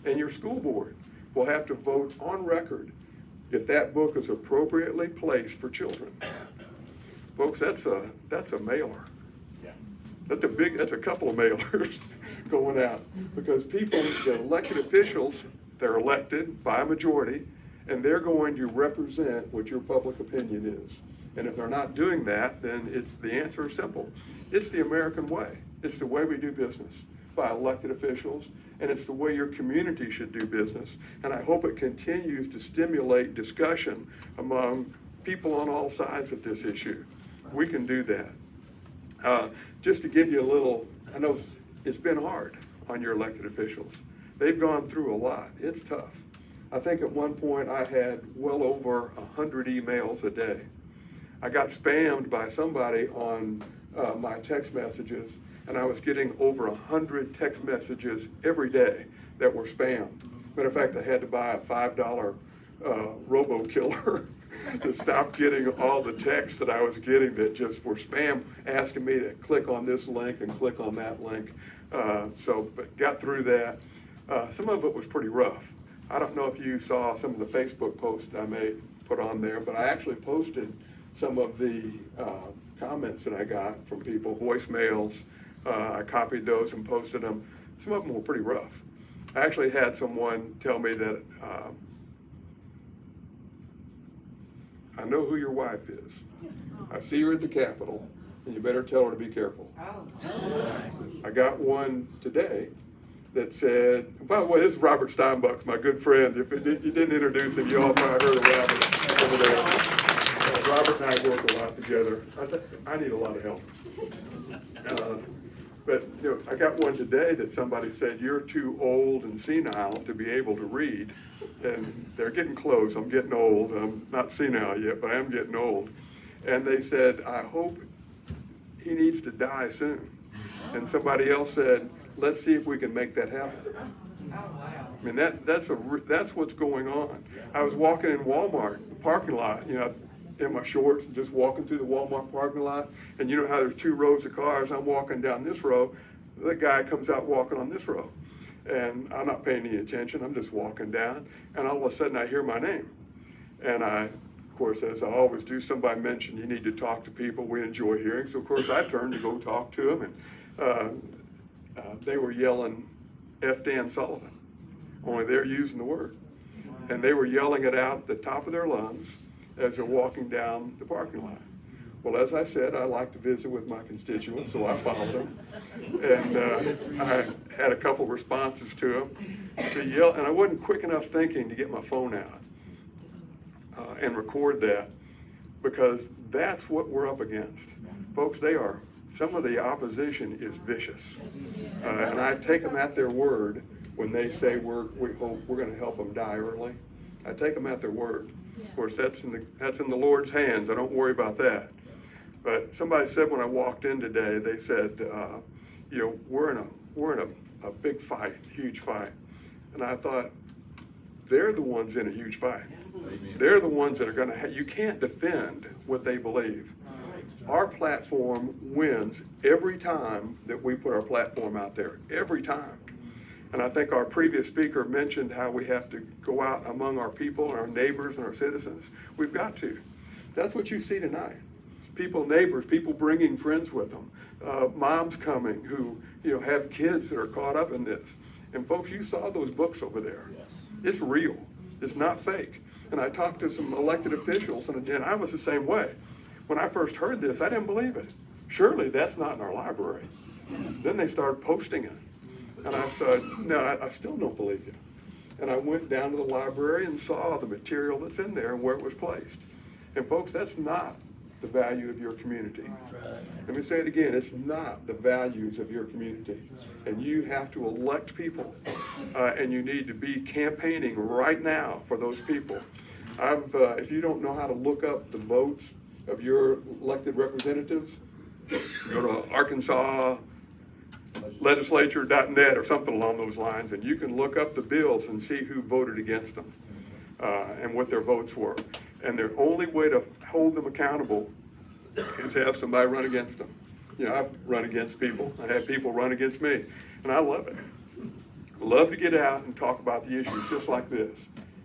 And your school board will have to vote on record if that book is appropriately placed for children. Folks, that's a mailer. Yeah. That's a couple of mailers going out, because people, the elected officials, they're elected by a majority, and they're going to represent what your public opinion is. And if they're not doing that, then the answer is simple. It's the American way. It's the way we do business, by elected officials, and it's the way your community should do business. And I hope it continues to stimulate discussion among people on all sides of this issue. We can do that. Just to give you a little, I know it's been hard on your elected officials. They've gone through a lot. It's tough. I think at one point I had well over 100 emails a day. I got spammed by somebody on my text messages, and I was getting over 100 text messages every day that were spam. Matter of fact, I had to buy a $5 robo-killer to stop getting all the texts that I was getting that just were spam, asking me to click on this link and click on that link. But got through that. Some of it was pretty rough. I don't know if you saw some of the Facebook posts I put on there, but I actually posted some of the comments that I got from people, voicemails. I copied those and posted them. Some of them were pretty rough. I actually had someone tell me that I know who your wife is. I see her at the Capitol, and you better tell her to be careful. I got one today that said, by the way, this is Robert Steinbuck's my good friend. If you didn't introduce him, you all probably heard of Robert over there. Robert and I work a lot together. I need a lot of help. But I got one today that somebody said, you're too old and senile to be able to read. And they're getting close. I'm getting old. I'm not senile yet, but I am getting old. And they said, I hope he needs to die soon. And somebody else said, let's see if we can make that happen. I mean, that's what's going on. I was walking in Walmart parking lot, in my shorts, and just walking through the Walmart parking lot, and you know how there's 2 rows of cars. I'm walking down this row, the guy comes out walking on this row, and I'm not paying any attention. I'm just walking down, and all of a sudden I hear my name, and of course, as I always do, somebody mentioned you need to talk to people. We enjoy hearing, so of course I turned to go talk to them, and they were yelling F. Dan Sullivan, only they're using the word. And they were yelling it out at the top of their lungs as they're walking down the parking lot. Well, as I said, I like to visit with my constituents, so I followed them. And I had a couple responses to them. To yell, and I wasn't quick enough thinking to get my phone out and record that, because that's what we're up against. Folks, some of the opposition is vicious. And I take them at their word when they say we're going to help them die early. I take them at their word. Of course, that's in the Lord's hands. I don't worry about that. But somebody said when I walked in today, they said, we're in a big fight, huge fight. And I thought, they're the ones in a huge fight. They're the ones that are going to. You can't defend what they believe. Our platform wins every time that we put our platform out there. Every time. And I think our previous speaker mentioned how we have to go out among our people and our neighbors and our citizens. We've got to. That's what you see tonight. Neighbors, people bringing friends with them. Moms coming who have kids that are caught up in this. And folks, you saw those books over there. Yes. It's real. It's not fake. And I talked to some elected officials, and I was the same way. When I first heard this, I didn't believe it. Surely that's not in our library. Then they started posting it. And I thought, no, I still don't believe you. And I went down to the library and saw the material that's in there and where it was placed. And folks, that's not the value of your community. Let me say it again, it's not the values of your community. And you have to elect people, and you need to be campaigning right now for those people. If you don't know how to look up the votes of your elected representatives, go to Arkansas legislature.net or something along those lines, and you can look up the bills and see who voted against them and what their votes were. And the only way to hold them accountable is to have somebody run against them. I've run against people. I had people run against me, and I love it. I love to get out and talk about the issues just like this.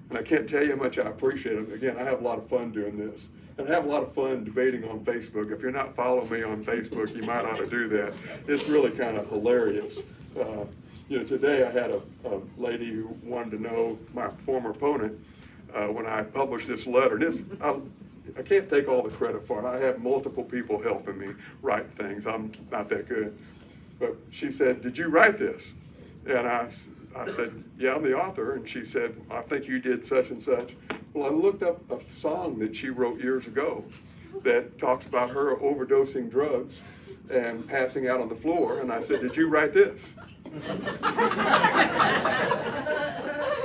And I can't tell you how much I appreciate it. Again, I have a lot of fun doing this. And I have a lot of fun debating on Facebook. If you're not following me on Facebook, you might ought to do that. It's really kind of hilarious. Today I had a lady who wanted to know my former opponent when I published this letter. I can't take all the credit for it. I have multiple people helping me write things. I'm not that good. But she said, "Did you write this?" And I said, "Yeah, I'm the author." And she said, "I think you did such and such." Well, I looked up a song that she wrote years ago that talks about her overdosing drugs and passing out on the floor. And I said, "Did you write this?"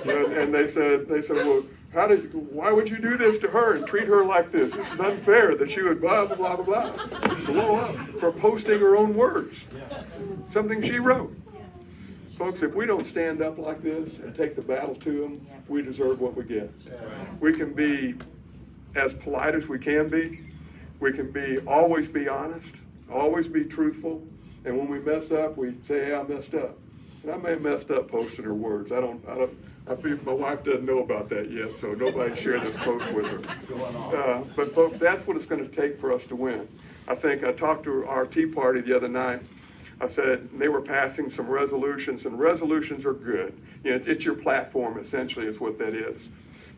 And they said, "Well, why would you do this to her and treat her like this? This is unfair that she would blah, blah, blah, blah, blah, blow up for posting her own words, something she wrote." Folks, if we don't stand up like this and take the battle to them, we deserve what we get. We can be as polite as we can be. We can always be honest, always be truthful. And when we mess up, we say, "Hey, I messed up." And I may have messed up posting her words. I feel my wife doesn't know about that yet, so nobody share this post with her. But folks, that's what it's going to take for us to win. I think I talked to our Tea Party the other night. I said they were passing some resolutions, and resolutions are good. It's your platform, essentially, is what that is.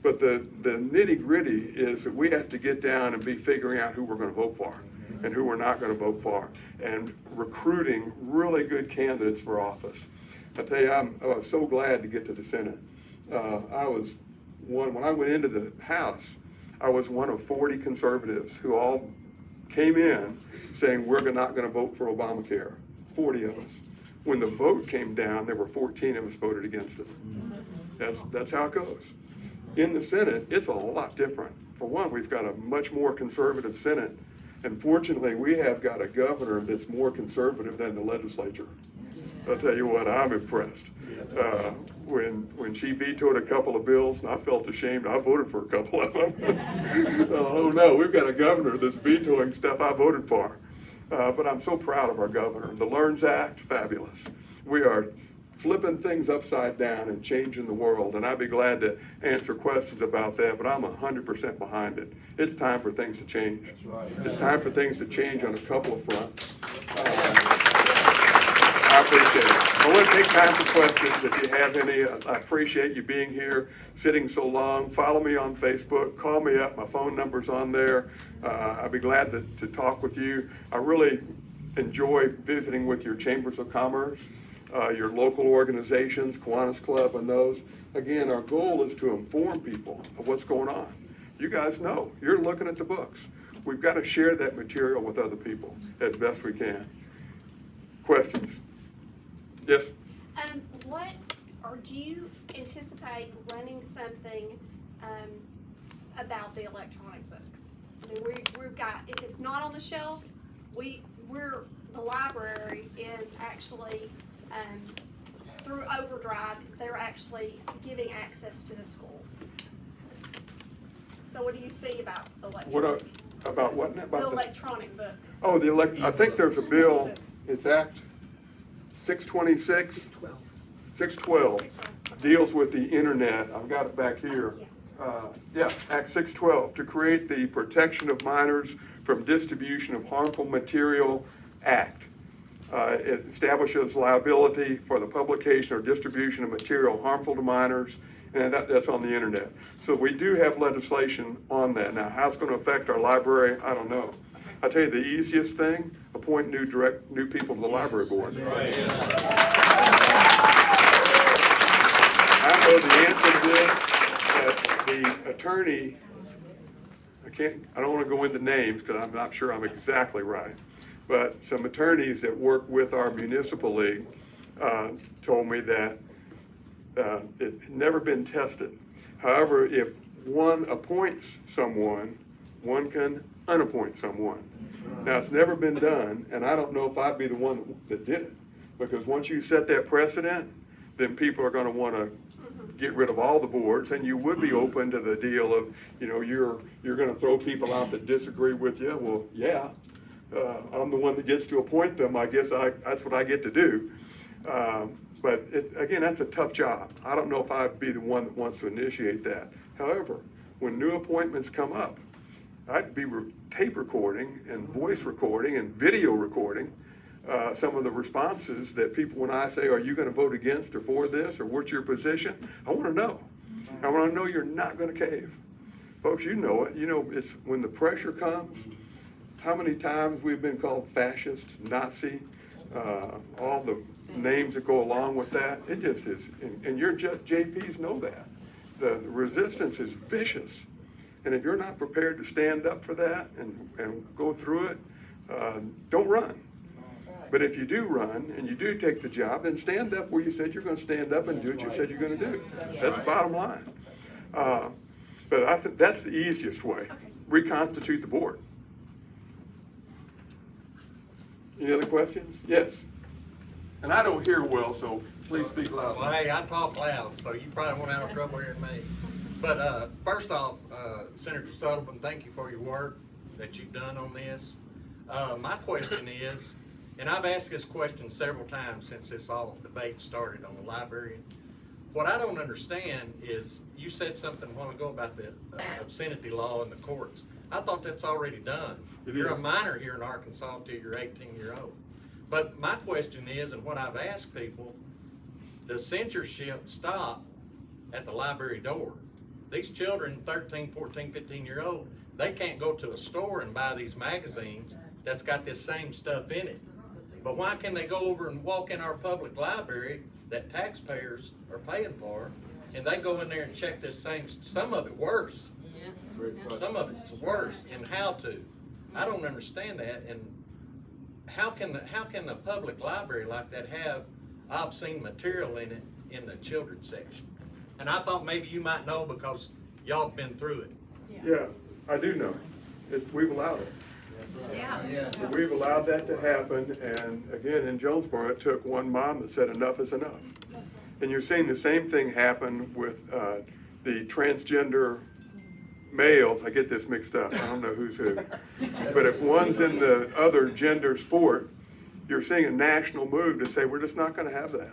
But the nitty-gritty is that we have to get down and be figuring out who we're going to vote for and who we're not going to vote for, and recruiting really good candidates for office. I tell you, I was so glad to get to the Senate. When I went into the House, I was one of 40 conservatives who all came in saying we're not going to vote for Obamacare. 40 of us. When the vote came down, there were 14 of us voted against it. That's how it goes. In the Senate, it's a lot different. For one, we've got a much more conservative Senate, and fortunately, we have got a governor that's more conservative than the legislature. I'll tell you what, I'm impressed. When she vetoed a couple of bills, and I felt ashamed, I voted for a couple of them. Oh no, we've got a governor that's vetoing stuff I voted for. But I'm so proud of our governor. The LEARNS Act, fabulous. We are flipping things upside down and changing the world, and I'd be glad to answer questions about that, but I'm 100% behind it. It's time for things to change. That's right. It's time for things to change on a couple of fronts. I appreciate it. I want to take time for questions if you have any. I appreciate you being here, sitting so long. Follow me on Facebook. Call me up. My phone number's on there. I'd be glad to talk with you. I really enjoy visiting with your chambers of commerce, your local organizations, Kiwanis Club, and those. Again, our goal is to inform people of what's going on. You guys know. You're looking at the books. We've got to share that material with other people as best we can. Questions? Yes? What, or do you anticipate running something about the electronic books? I mean, we've got, if it's not on the shelf, the library is actually, through Overdrive, they're actually giving access to the schools. So what do you see about electronic? About what? The electronic books. Oh, I think there's a bill, it's Act 626, 612, deals with the internet. I've got it back here. Yeah, Act 612, to create the Protection of Minors from Distribution of Harmful Material Act. It establishes liability for the publication or distribution of material harmful to minors, and that's on the internet. So we do have legislation on that. Now, how it's going to affect our library, I don't know. I'll tell you the easiest thing, appoint new people to the library board. Right. I know the answer to this, but the attorney, I don't want to go into names because I'm not sure I'm exactly right, but some attorneys that work with our municipal league told me that it had never been tested. However, if one appoints someone, one can unappoint someone. Now, it's never been done, and I don't know if I'd be the one that did it, because once you set that precedent, then people are going to want to get rid of all the boards, and you would be open to the deal of, you're going to throw people out that disagree with you. Well, yeah, I'm the one that gets to appoint them. I guess that's what I get to do. But again, that's a tough job. I don't know if I'd be the one that wants to initiate that. However, when new appointments come up, I'd be tape recording and voice recording and video recording some of the responses that people, when I say, are you going to vote against or for this, or what's your position? I want to know. I want to know you're not going to cave. Folks, you know it. It's when the pressure comes, how many times we've been called fascist, Nazi, all the names that go along with that. It just is, and your JPs know that. The resistance is vicious. And if you're not prepared to stand up for that and go through it, don't run. But if you do run and you do take the job, then stand up where you said you're going to stand up and do what you said you're going to do. That's the bottom line. But I think that's the easiest way. Reconstitute the board. Any other questions? Yes. And I don't hear well, so please speak loud. Well, hey, I talk loud, so you probably won't have trouble hearing me. But first off, Senator Sullivan, thank you for your work that you've done on this. My question is, and I've asked this question several times since this all debate started on the library. What I don't understand is, you said something a while ago about the obscenity law in the courts. I thought that's already done. You're a minor here in Arkansas until you're 18-year-old. But my question is, and what I've asked people, does censorship stop at the library door? These children, 13, 14, 15-year-old, they can't go to a store and buy these magazines that's got this same stuff in it. But why can they go over and walk in our public library that taxpayers are paying for, and they go in there and check this same, some of it worse. Some of it's worse in how to. I don't understand that, and how can a public library like that have obscene material in it in the children's section? And I thought maybe you might know because y'all have been through it. Yeah, I do know. We've allowed it. So we've allowed that to happen, and again, in Jonesboro, it took one mom that said enough is enough. And you're seeing the same thing happen with the transgender males. I get this mixed up, I don't know who's who. But if one's in the other gender sport, you're seeing a national move to say, we're just not gonna have that.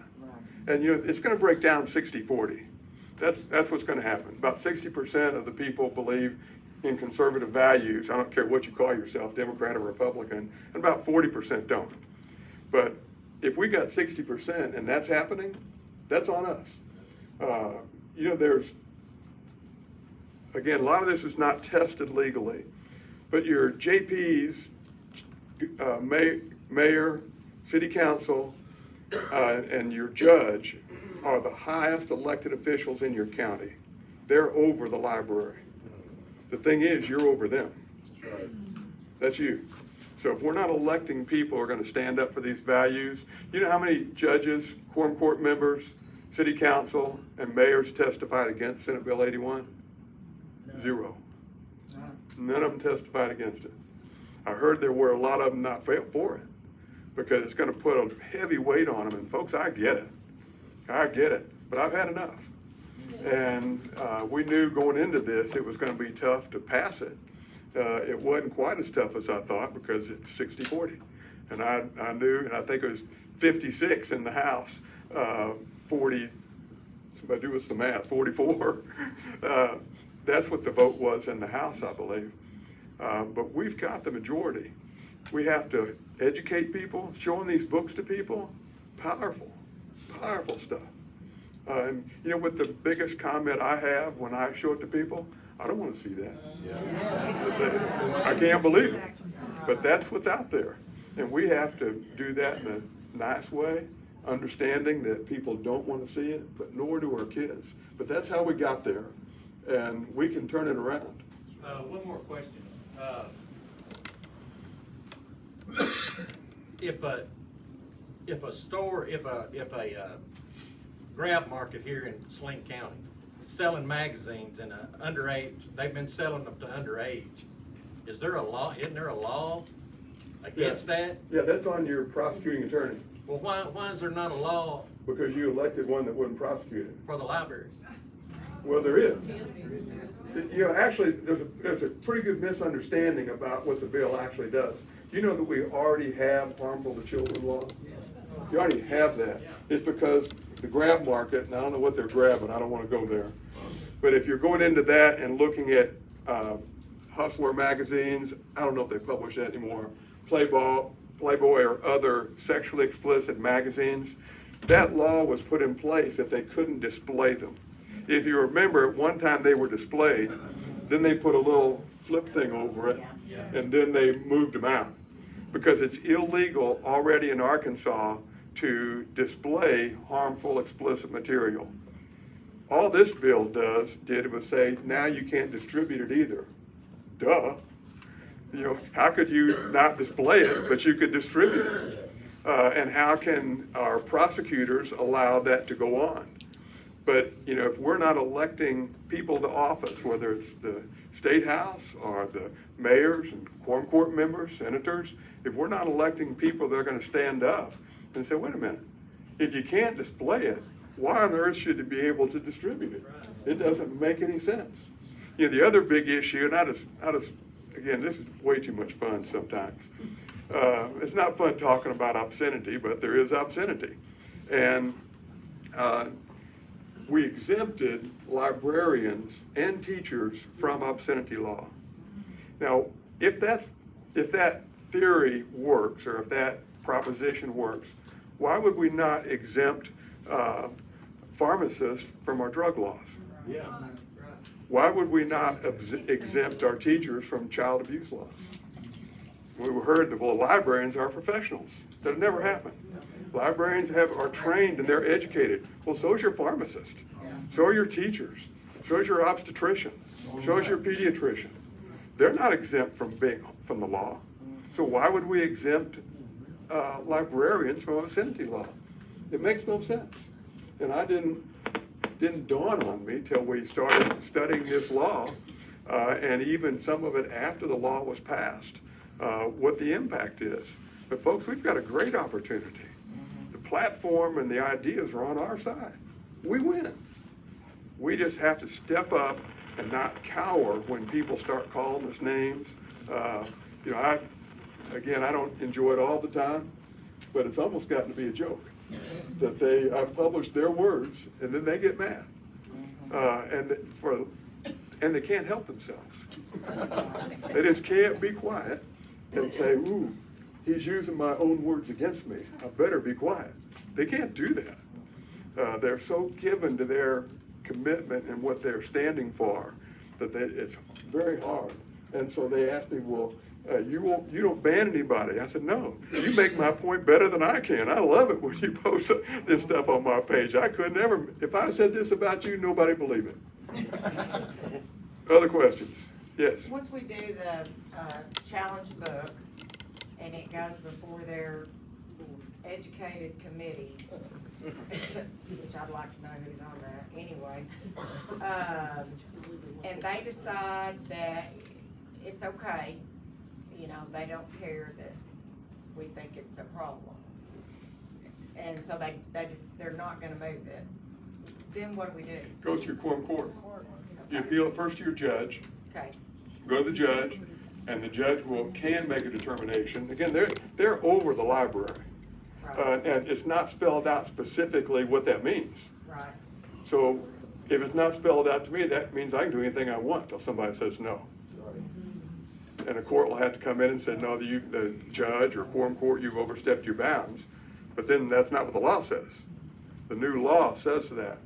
And you know, it's gonna break down 60-40. That's what's gonna happen. About 60% of the people believe in conservative values. I don't care what you call yourself, Democrat or Republican, and about 40% don't. But if we got 60% and that's happening, that's on us. You know, there's, again, a lot of this is not tested legally, but your JPs, mayor, city council, and your judge are the highest elected officials in your county. They're over the library. The thing is, you're over them. That's you. So if we're not electing people who are going to stand up for these values, you know how many judges, quorum court members, city council, and mayors testified against Senate Bill 81? Zero. None of them testified against it. I heard there were a lot of them not for it because it's going to put a heavy weight on them. And folks, I get it. I get it. But I've had enough. And we knew going into this it was going to be tough to pass it. It wasn't quite as tough as I thought because it's 60-40. And I knew, and I think it was 56 in the House, 40, somebody do us the math, 44. That's what the vote was in the House, I believe. But we've got the majority. We have to educate people, showing these books to people, powerful, powerful stuff. And you know what the biggest comment I have when I show it to people? I don't want to see that. I can't believe it. But that's what's out there. And we have to do that in a nice way, understanding that people don't want to see it, but nor do our kids. But that's how we got there. And we can turn it around. One more question. If a grab market here in Saline County selling magazines and underage, they've been selling them to underage. Is there a law? Isn't there a law against that? Yeah, that's on your prosecuting attorney. Well, why is there not a law? Because you elected one that wouldn't prosecute it. For the libraries. Well, there is. You know, actually, there's a pretty good misunderstanding about what the bill actually does. You know that we already have harmful to children law? You already have that. It's because the grab market, and I don't know what they're grabbing, I don't want to go there. But if you're going into that and looking at Hustler magazines, I don't know if they publish that anymore, Playboy or other sexually explicit magazines, that law was put in place that they couldn't display them. If you remember, at one time they were displayed, then they put a little flip thing over it, and then they moved them out. Because it's illegal already in Arkansas to display harmful, explicit material. All this bill did was say, now you can't distribute it either. Duh. You know, how could you not display it, but you could distribute it? And how can our prosecutors allow that to go on? But, you know, if we're not electing people to office, whether it's the state house or the mayors and quorum court members, senators, if we're not electing people that are going to stand up and say, wait a minute, if you can't display it, why on earth should you be able to distribute it? It doesn't make any sense. You know, the other big issue, and again, this is way too much fun sometimes. It's not fun talking about obscenity, but there is obscenity. And we exempted librarians and teachers from obscenity law. Now, if that theory works, or if that proposition works, why would we not exempt pharmacists from our drug laws? Yeah. Why would we not exempt our teachers from child abuse laws? We heard that, well, librarians are professionals. That never happened. Librarians are trained and they're educated. Well, so is your pharmacist. So are your teachers. So is your obstetrician. So is your pediatrician. They're not exempt from the law. So why would we exempt librarians from obscenity law? It makes no sense. And I didn't dawn on me till we started studying this law, and even some of it after the law was passed. what the impact is. But folks, we've got a great opportunity. The platform and the ideas are on our side. We win. We just have to step up and not cower when people start calling us names. You know, I don't enjoy it all the time, but it's almost gotten to be a joke that I publish their words and then they get mad. And they can't help themselves. They just can't be quiet and say, ooh, he's using my own words against me. I better be quiet. They can't do that. They're so given to their commitment and what they're standing for that it's very hard. And so they asked me, well, you don't ban anybody. I said, no, you make my point better than I can. I love it when you post this stuff on my page. I could never, if I said this about you, nobody believe it. Other questions? Yes. Once we do the challenge book and it goes before their educated committee, which I'd like to know who's on that anyway, and they decide that it's okay, you know, they don't care that we think it's a problem. And so they're not gonna move it. Then what do we do? Goes to your quorum court. You appeal it first to your judge. Okay. Go to the judge, and the judge can make a determination. Again, they're over the library. And it's not spelled out specifically what that means. Right. So if it's not spelled out to me, that means I can do anything I want till somebody says no. And the court will have to come in and say, no, the judge or quorum court, you've overstepped your bounds. But then that's not what the law says. The new law says that.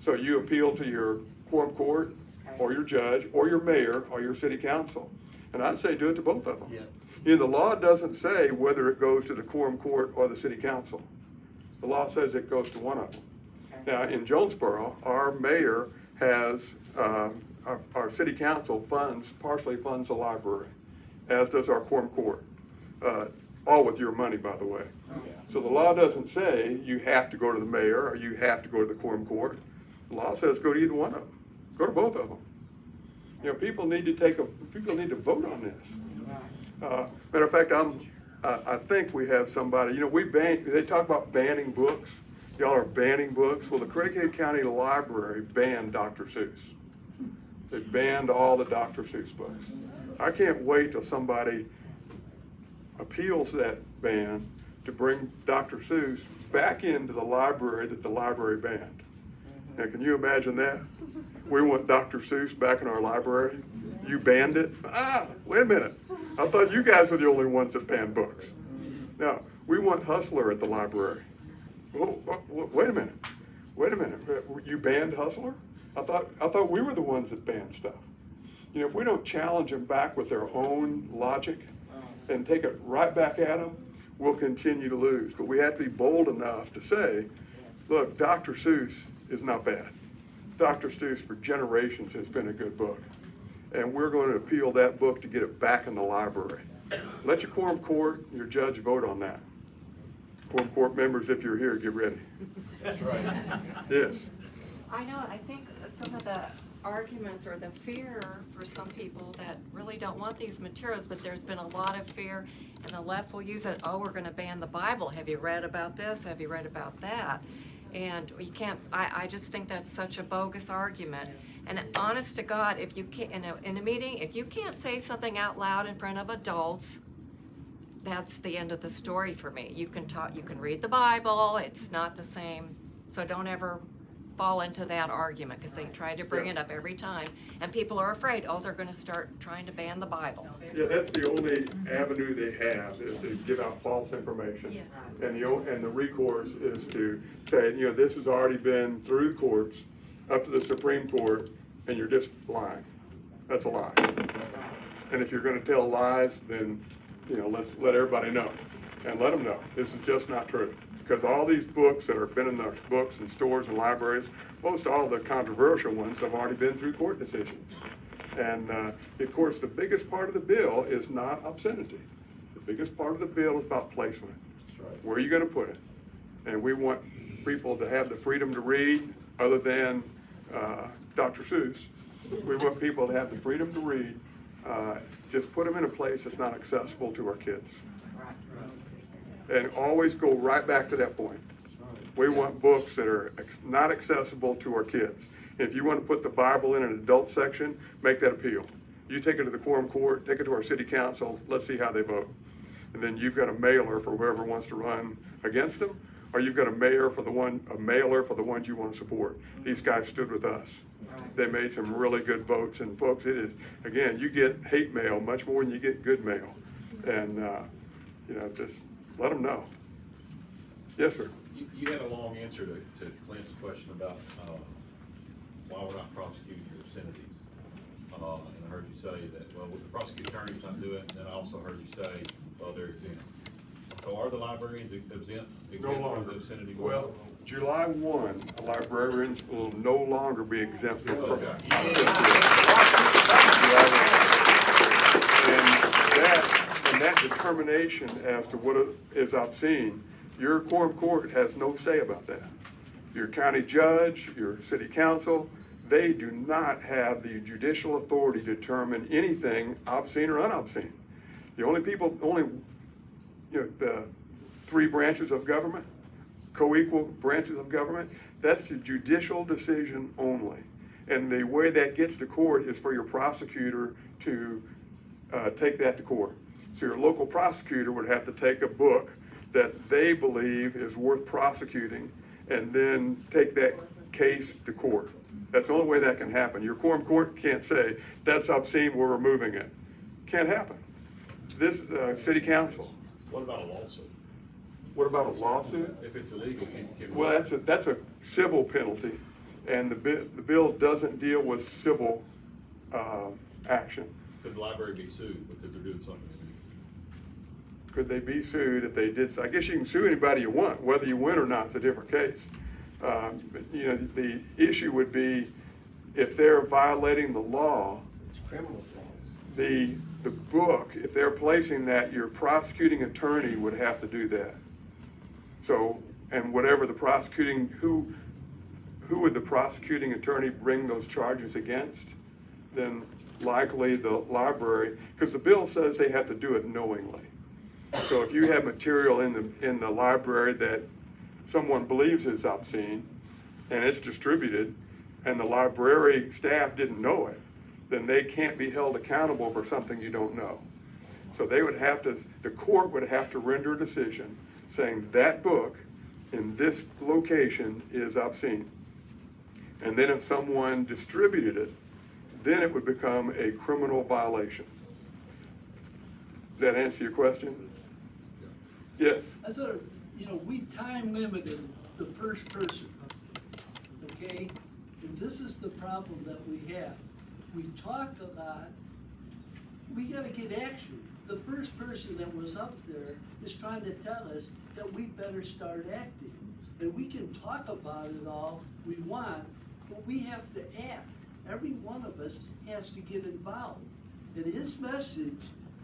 So you appeal to your quorum court or your judge or your mayor or your city council. And I'd say do it to both of them. Yeah. You know, the law doesn't say whether it goes to the quorum court or the city council. The law says it goes to one of them. Now, in Jonesboro, our mayor has, our city council partially funds the library, as does our quorum court. All with your money, by the way. So the law doesn't say you have to go to the mayor or you have to go to the quorum court. The law says go to either one of them. Go to both of them. You know, people need to vote on this. Matter of fact, I think we have somebody, you know, they talk about banning books. Y'all are banning books. Well, the Craighead County Library banned Dr. Seuss. They banned all the Dr. Seuss books. I can't wait till somebody appeals that ban to bring Dr. Seuss back into the library that the library banned. Now, can you imagine that? We want Dr. Seuss back in our library. You banned it? Wait a minute. I thought you guys were the only ones that banned books. Now, we want Hustler at the library. Oh, wait a minute. Wait a minute. You banned Hustler? I thought we were the ones that banned stuff. You know, if we don't challenge them back with their own logic and take it right back at them, we'll continue to lose. But we have to be bold enough to say, look, Dr. Seuss is not bad. Dr. Seuss for generations has been a good book. And we're going to appeal that book to get it back in the library. Let your quorum court, your judge vote on that. Quorum court members, if you're here, get ready. That's right. Yes. I know, I think some of the arguments or the fear for some people that really don't want these materials, but there's been a lot of fear, and the left will use it, oh, we're gonna ban the Bible. Have you read about this? Have you read about that? And you can't, I just think that's such a bogus argument. And honest to God, if you can't, in a meeting, if you can't say something out loud in front of adults, that's the end of the story for me. You can talk, you can read the Bible, it's not the same. So don't ever fall into that argument, because they try to bring it up every time. And people are afraid, oh, they're gonna start trying to ban the Bible. Yeah, that's the only avenue they have, is to give out false information. Yes. And the recourse is to say, you know, this has already been through the courts, up to the Supreme Court, and you're just lying. That's a lie. And if you're gonna tell lies, then, you know, let's let everybody know. And let them know, this is just not true. Because all these books that have been in the books and stores and libraries, most all the controversial ones have already been through court decisions. And of course, the biggest part of the bill is not obscenity. The biggest part of the bill is about placement. That's right. Where are you going to put it? And we want people to have the freedom to read, other than Dr. Seuss. We want people to have the freedom to read just put them in a place that's not accessible to our kids. And always go right back to that point. We want books that are not accessible to our kids. If you want to put the Bible in an adult section, make that appeal. You take it to the quorum court, take it to our city council, let's see how they vote. And then you've got a mailer for whoever wants to run against them, or you've got a mailer for the ones you want to support. These guys stood with us. They made some really good votes, and folks, it is, again, you get hate mail much more than you get good mail. And, just let them know. Yes, sir. You had a long answer to Clint's question about why we're not prosecuting your obscenities. And I heard you say that, well, with the prosecuting attorney's not doing it, and then I also heard you say, well, they're exempt. So are the librarians exempt No longer. from the obscenity? Well, July 1, librarians will no longer be exempt from Okay. And that determination as to what is obscene, your quorum court has no say about that. Your county judge, your city council, they do not have the judicial authority to determine anything obscene or unobscene. The only the three branches of government, co-equal branches of government, that's a judicial decision only. And the way that gets to court is for your prosecutor to take that to court. So your local prosecutor would have to take a book that they believe is worth prosecuting and then take that case to court. That's the only way that can happen. Your quorum court can't say, that's obscene, we're removing it. Can't happen. This city council. What about a lawsuit? What about a lawsuit? If it's illegal, can Well, that's a civil penalty, and the bill doesn't deal with civil action. Could the library be sued because they're doing something illegal? Could they be sued if they did? I guess you can sue anybody you want. Whether you win or not is a different case. But, the issue would be if they're violating the law. It's criminal things. The book, if they're placing that, your prosecuting attorney would have to do that. So, and whatever the prosecuting, who would the prosecuting attorney bring those charges against? Then likely the library, because the bill says they have to do it knowingly. So if you have material in the library that someone believes is obscene and it's distributed and the library staff didn't know it, then they can't be held accountable for something you don't know. So they would have to, the court would have to render a decision saying that book in this location is obscene. And then if someone distributed it, then it would become a criminal violation. Does that answer your question? Yes. I thought, we time limited the first person, okay? And this is the problem that we have. We talked a lot, we gotta get action. The first person that was up there is trying to tell us that we better start acting. And we can talk about it all we want, but we have to act. Every one of us has to get involved. And his message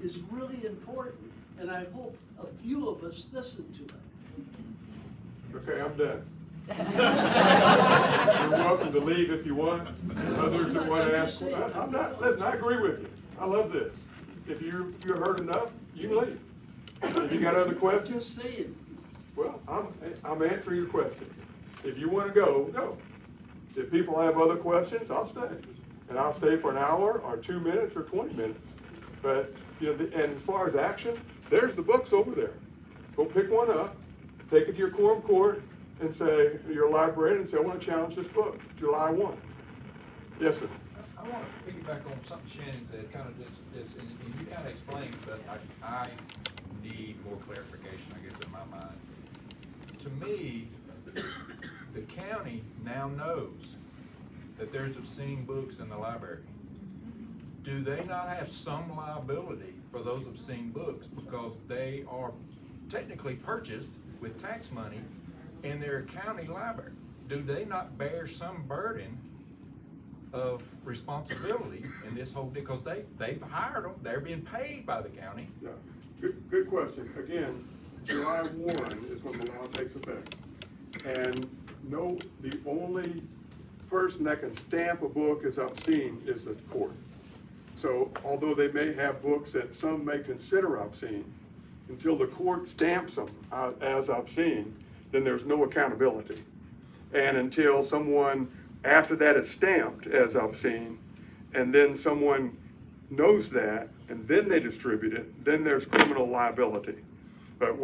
is really important, and I hope a few of us listen to it. Okay, I'm done. You're welcome to leave if you want. Others that want to ask, I'm not, listen, I agree with you. I love this. If you're heard enough, you can leave. If you got other questions, well, I'm answering your question. If you want to go, go. If people have other questions, I'll stay. And I'll stay for an hour or 2 minutes or 20 minutes. But, and as far as action, there's the books over there. Go pick one up, take it to your quorum court, and say, you're a librarian, and say, I want to challenge this book, July 1. Yes, sir. I want to piggyback on something Shannon said, kind of this, and you kind of explained, but I need more clarification, I guess, in my mind. To me, the county now knows that there's obscene books in the library. Do they not have some liability for those obscene books because they are technically purchased with tax money in their county library? Do they not bear some burden of responsibility in this whole, because they've hired them, they're being paid by the county? Yeah. Good question. Again, July 1 is when the law takes effect. And the only person that can stamp a book as obscene is the court. So although they may have books that some may consider obscene, until the court stamps them as obscene, then there's no accountability. And until someone, after that is stamped as obscene, and then someone knows that, and then they distribute it, then there's criminal liability. But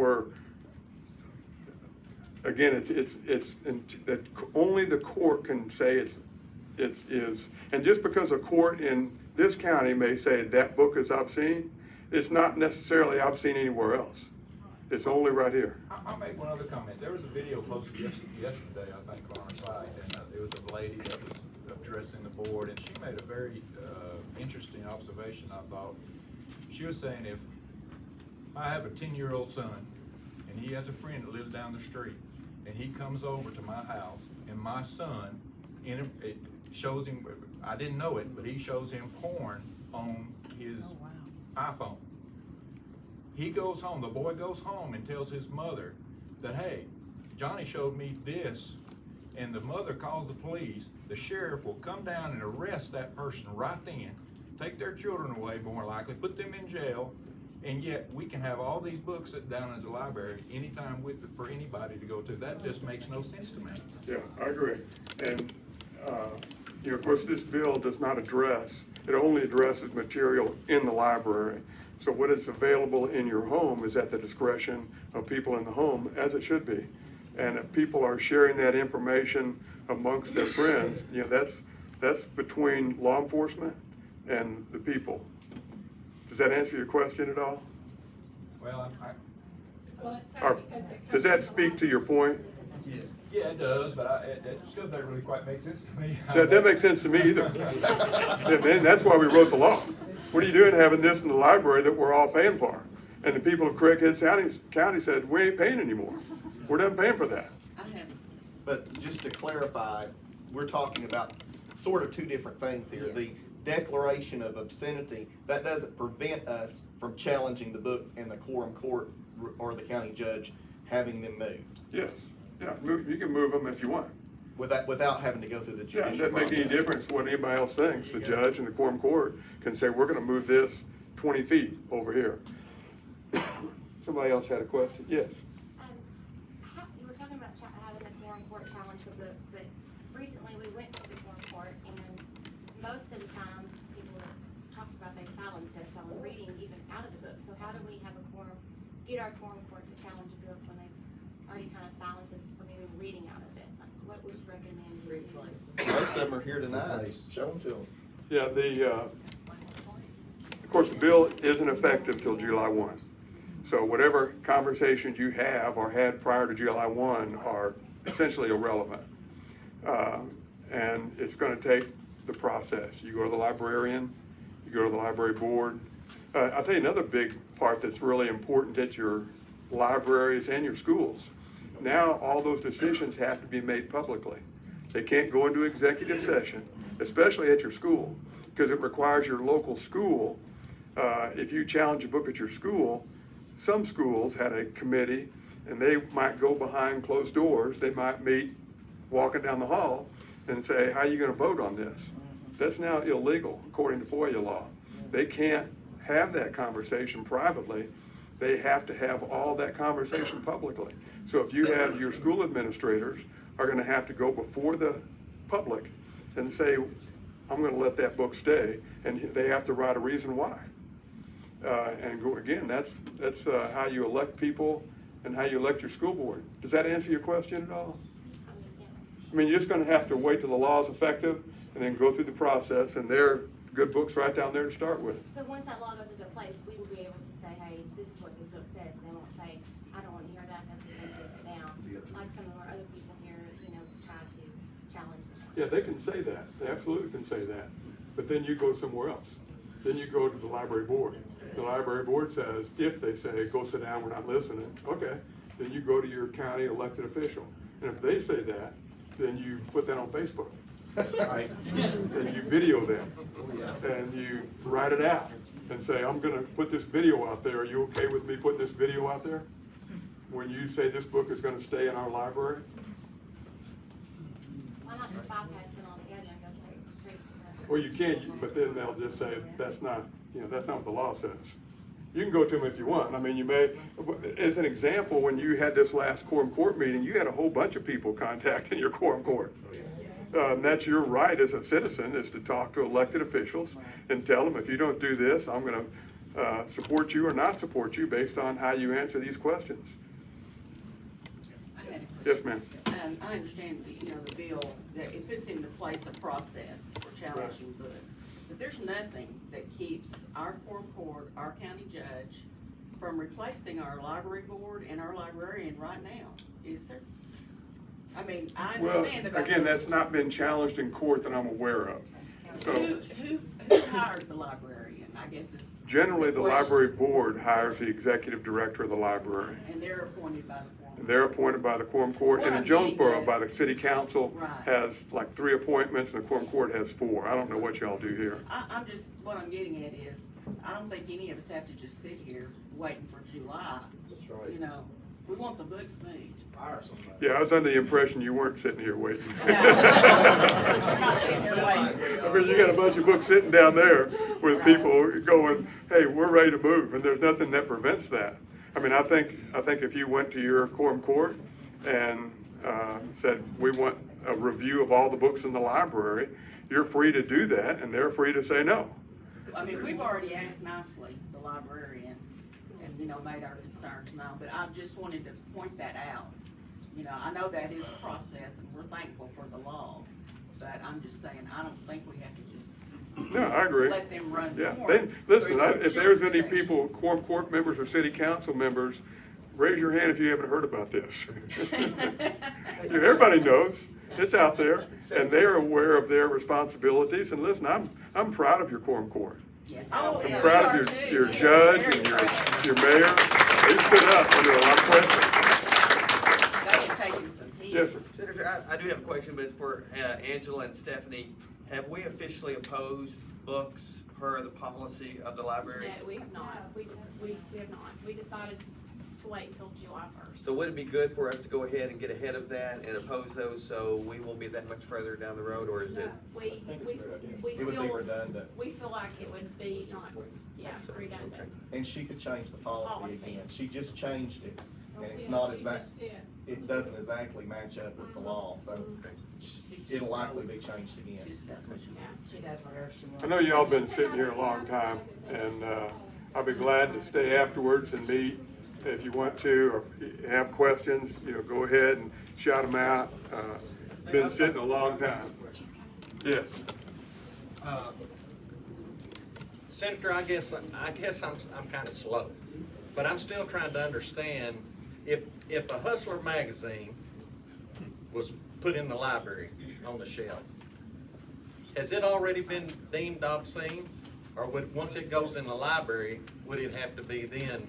again, only the court can say it is. And just because a court in this county may say that book is obscene, it's not necessarily obscene anywhere else. It's only right here. I'll make one other comment. There was a video posted yesterday, I think, on our site, and it was a lady that was addressing the board, and she made a very interesting observation, I thought. She was saying, if I have a 10-year-old son, and he has a friend that lives down the street, and he comes over to my house, and my son, it shows him, I didn't know it, but he shows him porn on his iPhone. He goes home, the boy goes home and tells his mother that, hey, Johnny showed me this, and the mother calls the police. The sheriff will come down and arrest that person right then, take their children away more likely, put them in jail, and yet we can have all these books sit down in the library anytime for anybody to go to. That just makes no sense to me. Yeah, I agree. And of course, this bill does not address, it only addresses material in the library. So what is available in your home is at the discretion of people in the home, as it should be. And if people are sharing that information amongst their friends, that's between law enforcement and the people. Does that answer your question at all? Well, Does that speak to your point? yeah, it does, but it still doesn't really quite make sense to me. So that doesn't make sense to me either. And that's why we wrote the law. What are you doing having this in the library that we're all paying for? And the people of Craighead County said, we ain't paying anymore. We're done paying for that. But just to clarify, we're talking about sort of two different things here. Yes. The declaration of obscenity, that doesn't prevent us from challenging the books in the quorum court or the county judge having them moved. Yes, yeah, you can move them if you want. Without having to go through the judicial process. Yeah, it doesn't make any difference what anybody else thinks. The judge and the quorum court can say, we're gonna move this 20 feet over here. Somebody else had a question? Yes. You were talking about having the quorum court challenge the books, but recently we went to the quorum court, and most of the time people talked about they silenced us on reading even out of the book. So how do we have get our quorum court to challenge a book when they've already kind of silenced us from even reading out of it? Like, what would you recommend? Most of them are here tonight. Show them to them. Yeah, of course, the bill isn't effective till July 1. So whatever conversations you have or had prior to July 1 are essentially irrelevant. And it's going to take the process. You go to the librarian, you go to the library board. I'll tell you another big part that's really important at your libraries and your schools. Now all those decisions have to be made publicly. They can't go into executive session, especially at your school, because it requires your local school. If you challenge a book at your school, some schools had a committee, and they might go behind closed doors. They might meet walking down the hall and say, how are you going to vote on this? That's now illegal according to FOIA law. They can't have that conversation privately. They have to have all that conversation publicly. So if you have your school administrators are going to have to go before the public and say, I'm going to let that book stay, and they have to write a reason why. And go again, that's how you elect people and how you elect your school board. Does that answer your question at all? I mean, you're just going to have to wait till the law is effective and then go through the process, and there are good books right down there to start with. So once that law goes into place, we will be able to say, hey, this is what this book says, and they won't say, I don't want to hear that, that's against us now. Like some of our other people here, try to challenge them. Yeah, they can say that. They absolutely can say that. But then you go somewhere else. Then you go to the library board. The library board says, if they say, go sit down, we're not listening, okay, then you go to your county elected official. And if they say that, then you put that on Facebook, right? And you video them, and you write it out and say, I'm gonna put this video out there. Are you okay with me putting this video out there? When you say this book is gonna stay in our library? Why not just bypass them altogether and go straight to the. Well, you can, but then they'll just say, that's not, that's not what the law says. You can go to them if you want. I mean, you may, as an example, when you had this last quorum court meeting, you had a whole bunch of people contacting your quorum court. And that's your right as a citizen, is to talk to elected officials and tell them, if you don't do this, I'm gonna support you or not support you based on how you answer these questions. I had a Yes, ma'am. I understand the bill, that it puts into place a process for challenging books. But there's nothing that keeps our quorum court, our county judge, from replacing our library board and our librarian right now, is there? I mean, I understand about. Well, again, that's not been challenged in court that I'm aware of. So Who hired the librarian, I guess is. generally, the library board hires the executive director of the library. And they're appointed by the quorum. And they're appointed by the quorum court, and in Jonesboro, by the city council, Right. has like 3 appointments, and the quorum court has 4. I don't know what y'all do here. I'm just, what I'm getting at is, I don't think any of us have to just sit here waiting for July. That's right. We want the books moved. Hire somebody. Yeah, I was under the impression you weren't sitting here waiting. I'm not sitting here waiting. I mean, you got a bunch of books sitting down there with people going, hey, we're ready to move, and there's nothing that prevents that. I mean, I think if you went to your quorum court and said, we want a review of all the books in the library, you're free to do that, and they're free to say no. I mean, we've already asked nicely, the librarian, and, made our concerns known, but I just wanted to point that out. I know that is a process, and we're thankful for the law, but I'm just saying, I don't think we have to just No, I agree. let them run Yeah, forward. listen, if there's any people, quorum court members or city council members, raise your hand if you haven't heard about this. Everybody knows, it's out there, and they're aware of their responsibilities, and listen, I'm proud of your quorum court. Yeah. I'm proud of your judge and your mayor. They stood up under a lot of pressure. Yes, sir. Senator, I do have a question, but it's for Angela and Stephanie. Have we officially opposed books per the policy of the library? No, we have not. We have not. We decided to wait until July 1st. So would it be good for us to go ahead and get ahead of that and oppose those, so we will be that much further down the road, or is it? We It would be redundant. We feel like it would be not, redundant. Okay. And she could change the policy again. She just changed it, and it's not it doesn't exactly match up with the law, so it'll likely be changed again. She does whatever she wants. I know y'all been sitting here a long time, and I'll be glad to stay afterwards and meet if you want to, or if you have questions, go ahead and shout them out. Been sitting a long time. Yes. Senator, I guess I'm kind of slow, but I'm still trying to understand if a Hustler magazine was put in the library on the shelf, has it already been deemed obscene, or once it goes in the library, would it have to be then?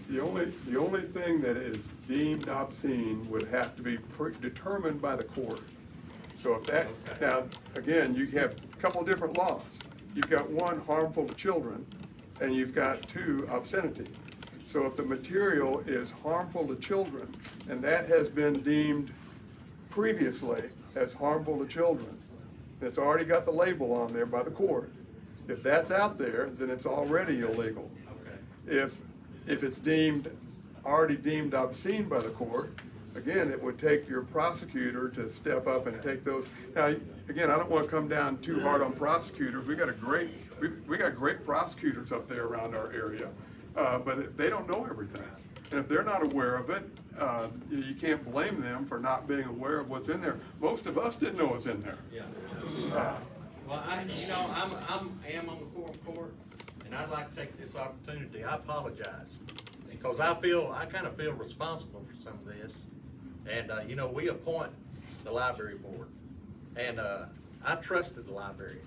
The only thing that is deemed obscene would have to be determined by the court. So if that, now, again, you have a couple of different laws. You've got one, harmful to children, and you've got 2, obscenity. So if the material is harmful to children, and that has been deemed previously as harmful to children, it's already got the label on there by the court. If that's out there, then it's already illegal. Okay. If it's already deemed obscene by the court, again, it would take your prosecutor to step up and take those. Now, again, I don't want to come down too hard on prosecutors. We got great prosecutors up there around our area, but they don't know everything. And if they're not aware of it, you can't blame them for not being aware of what's in there. Most of us didn't know what was in there. Yeah. Well, I am on the quorum court, and I'd like to take this opportunity. I apologize, because I kind of feel responsible for some of this. And, we appoint the library board, and I trusted the library.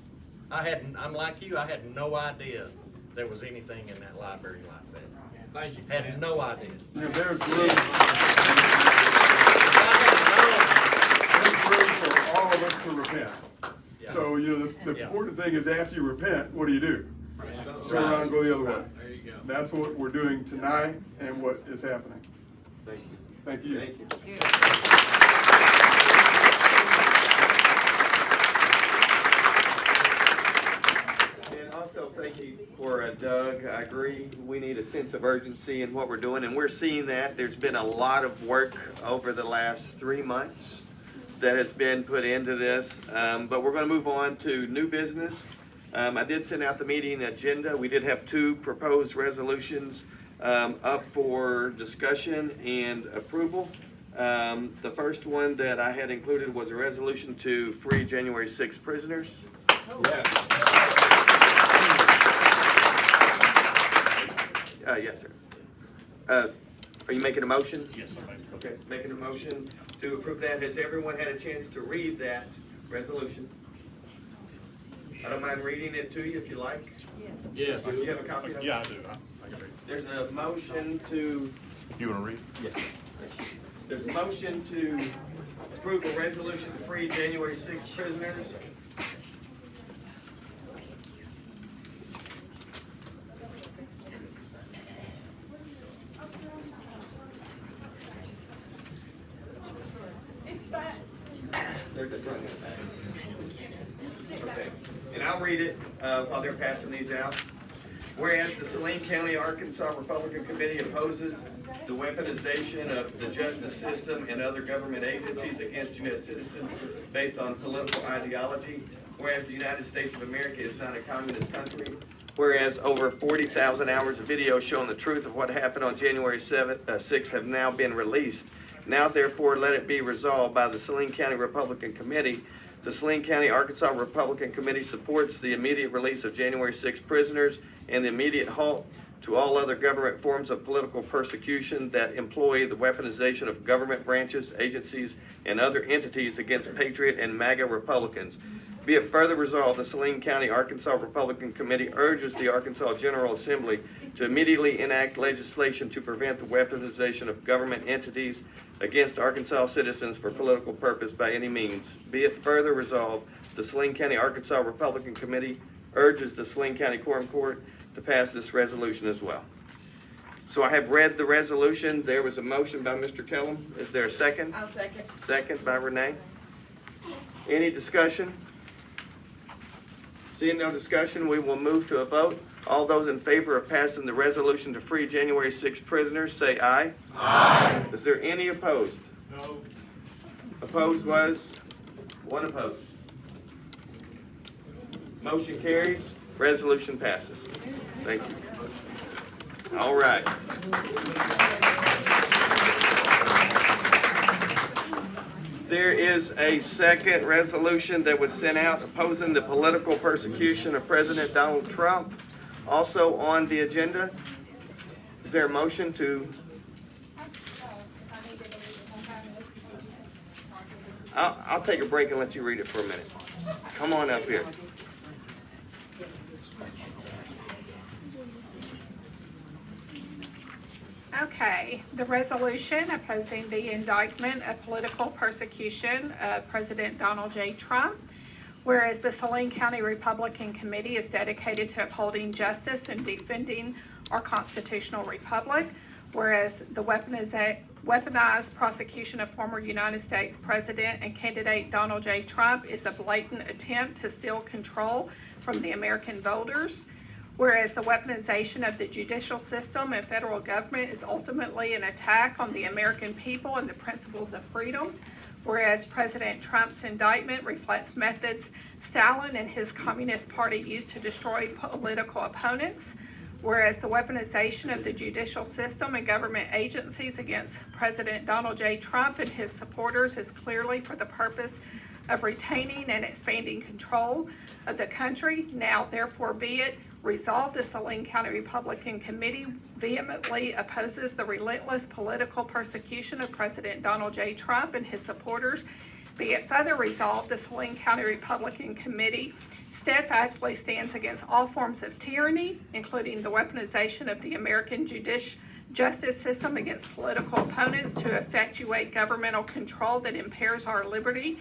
I'm like you, I had no idea there was anything in that library like that. Thank you. Had no idea. There's room for all of us to repent. Yeah. So, the important thing is after you repent, what do? Turn around and go the other way. There you go. That's what we're doing tonight and what is happening. Thank you. Thank you. Thank you. Doug, I agree. We need a sense of urgency in what we're doing, and we're seeing that. There's been a lot of work over the last 3 months that has been put into this, but we're going to move on to new business. I did send out the meeting agenda. We did have 2 proposed resolutions up for discussion and approval. The first one that I had included was a resolution to free January 6th prisoners. Yes, sir. Are you making a motion? Yes, I'm making. Okay, making a motion to approve that. Has everyone had a chance to read that resolution? I don't mind reading it to you if you like. Yes. Do you have a copy of it? Yeah, I do. I can read it. There's a motion to, You want to read? Yes. there's a motion to approve a resolution to free January 6th prisoners. There's a drawing. Okay, and I'll read it while they're passing these out. Whereas the Saline County, Arkansas Republican Committee opposes the weaponization of the justice system and other government agencies against U.S. citizens based on political ideology. Whereas the United States of America is not a communist country. Whereas over 40,000 hours of video showing the truth of what happened on January 6th have now been released. Now therefore let it be resolved by the Saline County Republican Committee. The Saline County, Arkansas Republican Committee supports the immediate release of January 6 prisoners and the immediate halt to all other government forms of political persecution that employ the weaponization of government branches, agencies, and other entities against Patriot and MAGA Republicans. Be it further resolved, the Saline County, Arkansas Republican Committee urges the Arkansas General Assembly to immediately enact legislation to prevent the weaponization of government entities against Arkansas citizens for political purpose by any means. Be it further resolved, the Saline County, Arkansas Republican Committee urges the Saline County Quorum Court to pass this resolution as well. So I have read the resolution. There was a motion by Mr. Kellum. Is there a second? I'll second. Second by Renee. Any discussion? Seeing no discussion, we will move to a vote. All those in favor of passing the resolution to free January 6 prisoners, say aye. Aye. Is there any opposed? No. Opposed was 1 opposed. Motion carries. Resolution passes. Thank you. All right. There is a second resolution that was sent out opposing the political persecution of President Donald Trump. Also on the agenda, is there a motion to? I'll take a break and let you read it for a minute. Come on up here. Okay, the resolution opposing the indictment of political persecution of President Donald J. Trump. Whereas the Saline County Republican Committee is dedicated to upholding justice and defending our constitutional republic. Whereas the weaponized prosecution of former United States President and candidate Donald J. Trump is a blatant attempt to steal control from the American voters. Whereas the weaponization of the judicial system and federal government is ultimately an attack on the American people and the principles of freedom. Whereas President Trump's indictment reflects methods Stalin and his Communist Party used to destroy political opponents. Whereas the weaponization of the judicial system and government agencies against President Donald J. Trump and his supporters is clearly for the purpose of retaining and expanding control of the country. Now, therefore, be it resolved, the Saline County Republican Committee vehemently opposes the relentless political persecution of President Donald J. Trump and his supporters. Be it further resolved, the Saline County Republican Committee steadfastly stands against all forms of tyranny, including the weaponization of the American justice system against political opponents to effectuate governmental control that impairs our liberty.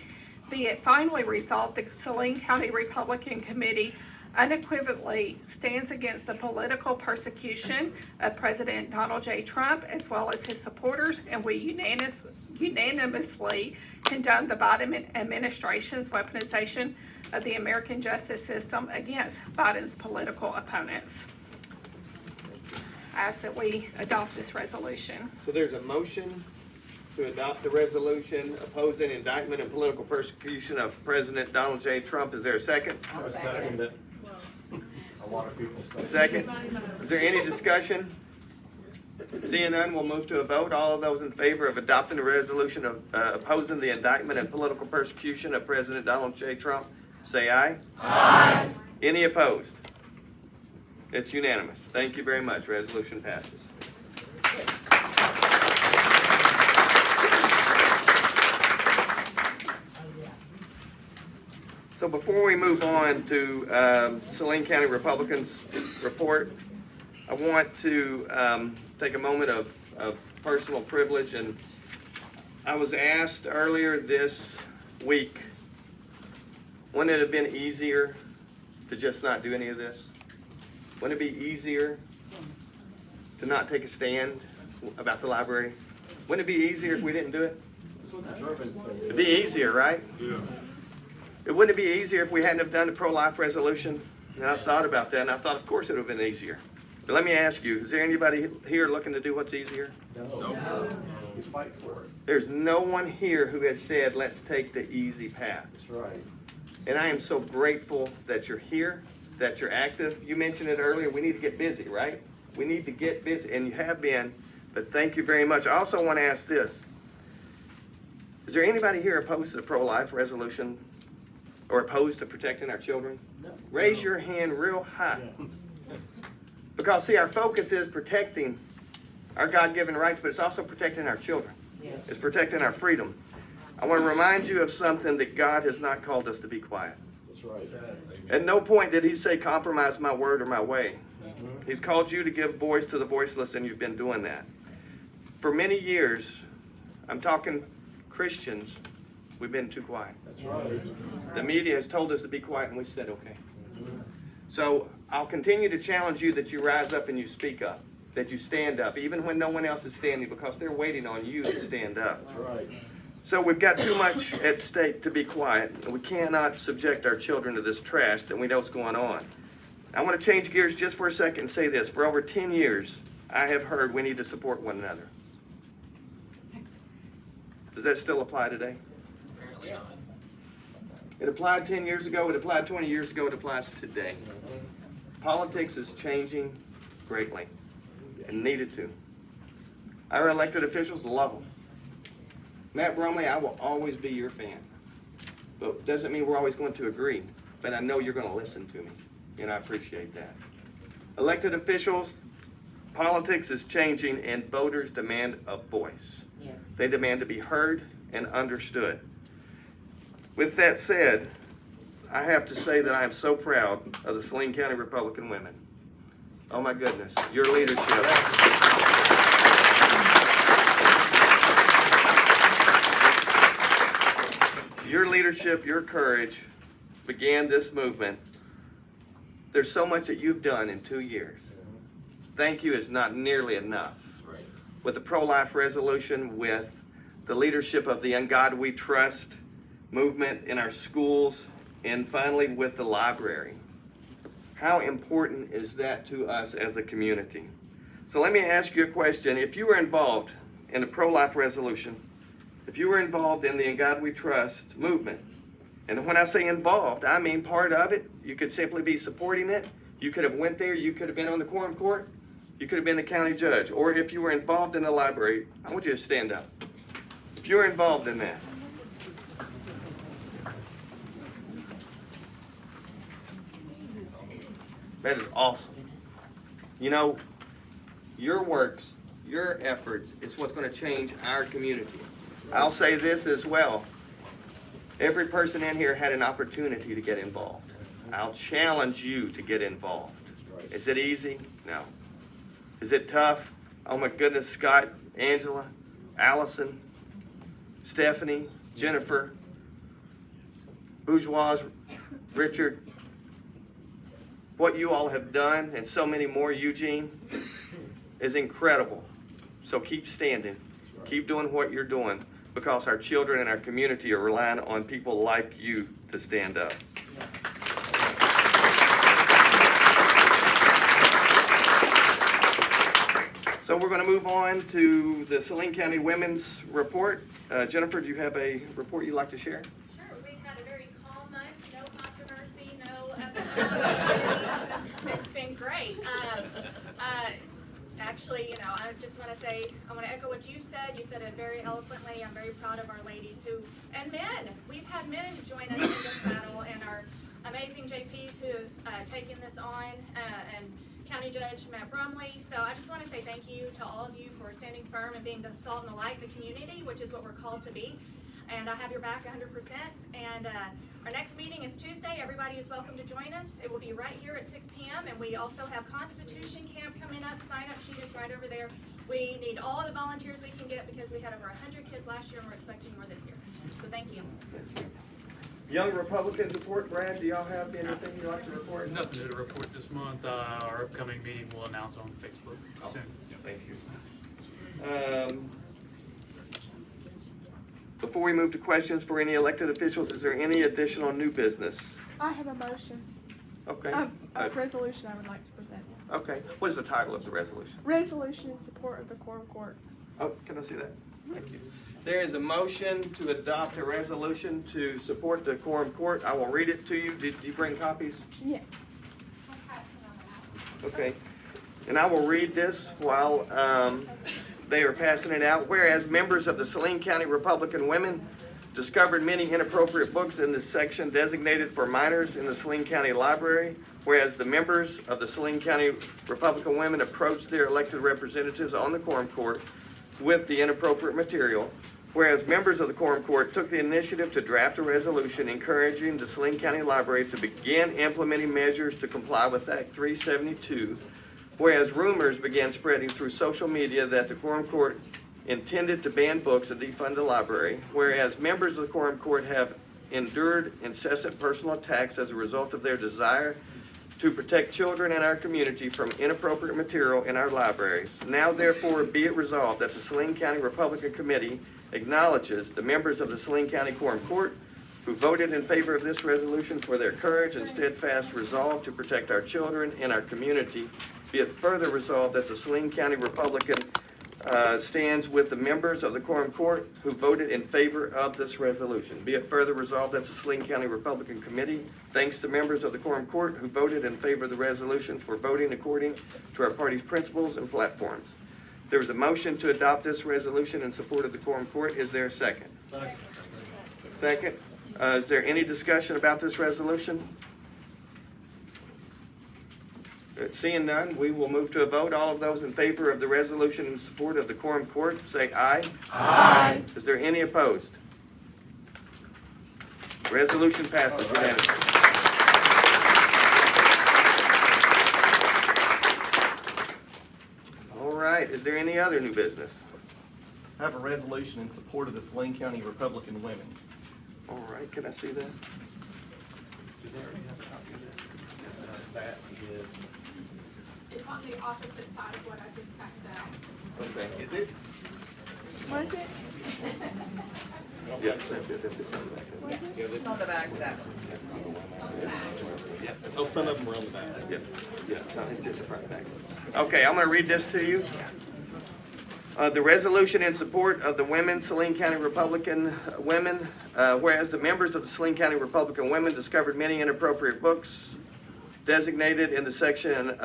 Be it finally resolved, the Saline County Republican Committee unequivocally stands against the political persecution of President Donald J. Trump as well as his supporters, and we unanimously condone the Biden administration's weaponization of the American justice system against Biden's political opponents. ask that we adopt this resolution. So there's a motion to adopt the resolution opposing indictment and political persecution of President Donald J. Trump. Is there a second? I second it. A lot of people say. Second. Is there any discussion? Seeing none, we'll move to a vote. All of those in favor of adopting the resolution of opposing the indictment and political persecution of President Donald J. Trump, say aye. Aye. Any opposed? It's unanimous. Thank you very much. Resolution passes. So before we move on to Saline County Republicans' report, I want to take a moment of personal privilege. And I was asked earlier this week, wouldn't it have been easier to just not do any of this? Wouldn't it be easier to not take a stand about the library? Wouldn't it be easier if we didn't do it? It'd be easier, right? Yeah. It wouldn't it be easier if we hadn't have done the pro-life resolution? And I thought about that, and I thought, of course, it would have been easier. But let me ask you, is there anybody here looking to do what's easier? No. He's fighting for it. There's no one here who has said, let's take the easy path. That's right. And I am so grateful that you're here, that you're active. You mentioned it earlier, we need to get busy, right? We need to get busy, and you have been, but thank you very much. I also want to ask this. Is there anybody here opposed to the pro-life resolution or opposed to protecting our children? No. Raise your hand real high. Because, see, our focus is protecting our God-given rights, but it's also protecting our children. Yes. It's protecting our freedom. I want to remind you of something that God has not called us to be quiet. That's right. At no point did he say compromise my word or my way. Mm-hmm. He's called you to give voice to the voiceless, and you've been doing that. For many years, I'm talking Christians, we've been too quiet. That's right. The media has told us to be quiet, and we said okay. So I'll continue to challenge you that you rise up and you speak up, that you stand up, even when no one else is standing, because they're waiting on you to stand up. That's right. So we've got too much at stake to be quiet, and we cannot subject our children to this trash that we know is going on. I want to change gears just for a second and say this. For over 10 years, I have heard we need to support one another. Does that still apply today? Apparently not. It applied 10 years ago, it applied 20 years ago, it applies today. Politics is changing greatly and needed to. Our elected officials love them. Matt Bromley, I will always be your fan. But doesn't mean we're always going to agree. But I know you're going to listen to me, and I appreciate that. Elected officials, politics is changing, and voters demand a voice. Yes. They demand to be heard and understood. With that said, I have to say that I am so proud of the Saline County Republican women. Oh my goodness, your leadership. Your leadership, your courage began this movement. There's so much that you've done in 2 years. Thank you is not nearly enough. With the pro-life resolution, with the leadership of the In God We Trust movement in our schools, and finally with the library. How important is that to us as a community? So let me ask you a question. If you were involved in the pro-life resolution, if you were involved in the In God We Trust movement, and when I say involved, I mean part of it. You could simply be supporting it. You could have went there. You could have been on the quorum court. You could have been the county judge. Or if you were involved in the library, I want you to stand up. If you were involved in that. That is awesome. You know, your works, your efforts is what's going to change our community. I'll say this as well. Every person in here had an opportunity to get involved. I'll challenge you to get involved. Is it easy? No. Is it tough? Oh my goodness, Scott, Angela, Allison, Stephanie, Jennifer, Bourgeois, Richard, what you all have done, and so many more, Eugene, is incredible. So keep standing. Keep doing what you're doing, because our children and our community are relying on people like you to stand up. So we're going to move on to the Saline County Women's Report. Jennifer, do you have a report you'd like to share? Sure, we've had a very calm month, no controversy, no, it's been great. Actually, you know, I just want to say, I want to echo what you said. You said it very eloquently. I'm very proud of our ladies who, and men. We've had men join us in this battle, and our amazing JPs who have taken this on, and County Judge Matt Brumley. So I just want to say thank you to all of you for standing firm and being the salt and the light in the community, which is what we're called to be. And I have your back 100%. And our next meeting is Tuesday. Everybody is welcome to join us. It will be right here at 6 p.m. And we also have Constitution Camp coming up. Sign up sheet is right over there. We need all the volunteers we can get because we had over 100 kids last year and we're expecting more this year. So thank you. Young Republicans report. Brad, do y'all have anything you'd like to report? Nothing to report this month. Our upcoming meeting we'll announce on Facebook soon. Thank you. Before we move to questions for any elected officials, is there any additional new business? I have a motion. Okay. A resolution I would like to present. Okay. What is the title of the resolution? Resolution in support of the quorum court. Oh, can I see that? Thank you. There is a motion to adopt a resolution to support the quorum court. I will read it to you. Did you bring copies? Yes. Okay. And I will read this while they are passing it out. Whereas members of the Saline County Republican Women discovered many inappropriate books in the section designated for minors in the Saline County Library. Whereas the members of the Saline County Republican Women approached their elected representatives on the quorum court with the inappropriate material. Whereas members of the quorum court took the initiative to draft a resolution encouraging the Saline County Library to begin implementing measures to comply with Act 372. Whereas rumors began spreading through social media that the quorum court intended to ban books and defund the library. Whereas members of the quorum court have endured incessant personal attacks as a result of their desire to protect children in our community from inappropriate material in our libraries. Now therefore be it resolved that the Saline County Republican Committee acknowledges the members of the Saline County Quorum Court who voted in favor of this resolution for their courage and steadfast resolve to protect our children and our community. Be it further resolved that the Saline County Republican stands with the members of the Quorum Court who voted in favor of this resolution. Be it further resolved that the Saline County Republican Committee thanks the members of the Quorum Court who voted in favor of the resolution for voting according to our party's principles and platforms. There is a motion to adopt this resolution in support of the Quorum Court. Is there a second? Second. Is there any discussion about this resolution? Seeing none, we will move to a vote. All of those in favor of the resolution in support of the Quorum Court, say aye. Aye. Is there any opposed? Resolution passes unanimously. All right, is there any other new business? I have a resolution in support of the Saline County Republican Women. All right, can I see that? That is. It's on the opposite side of what I just passed out. Okay, is it? Was it? Yeah, that's it. Yeah, this is on the back of that. Yeah, oh, some of them are on the back. Yeah, it's just the front and back. Okay, I'm going to read this to you. The resolution in support of the women, Saline County Republican women, whereas the members of the Saline County Republican Women discovered many inappropriate books designated in the section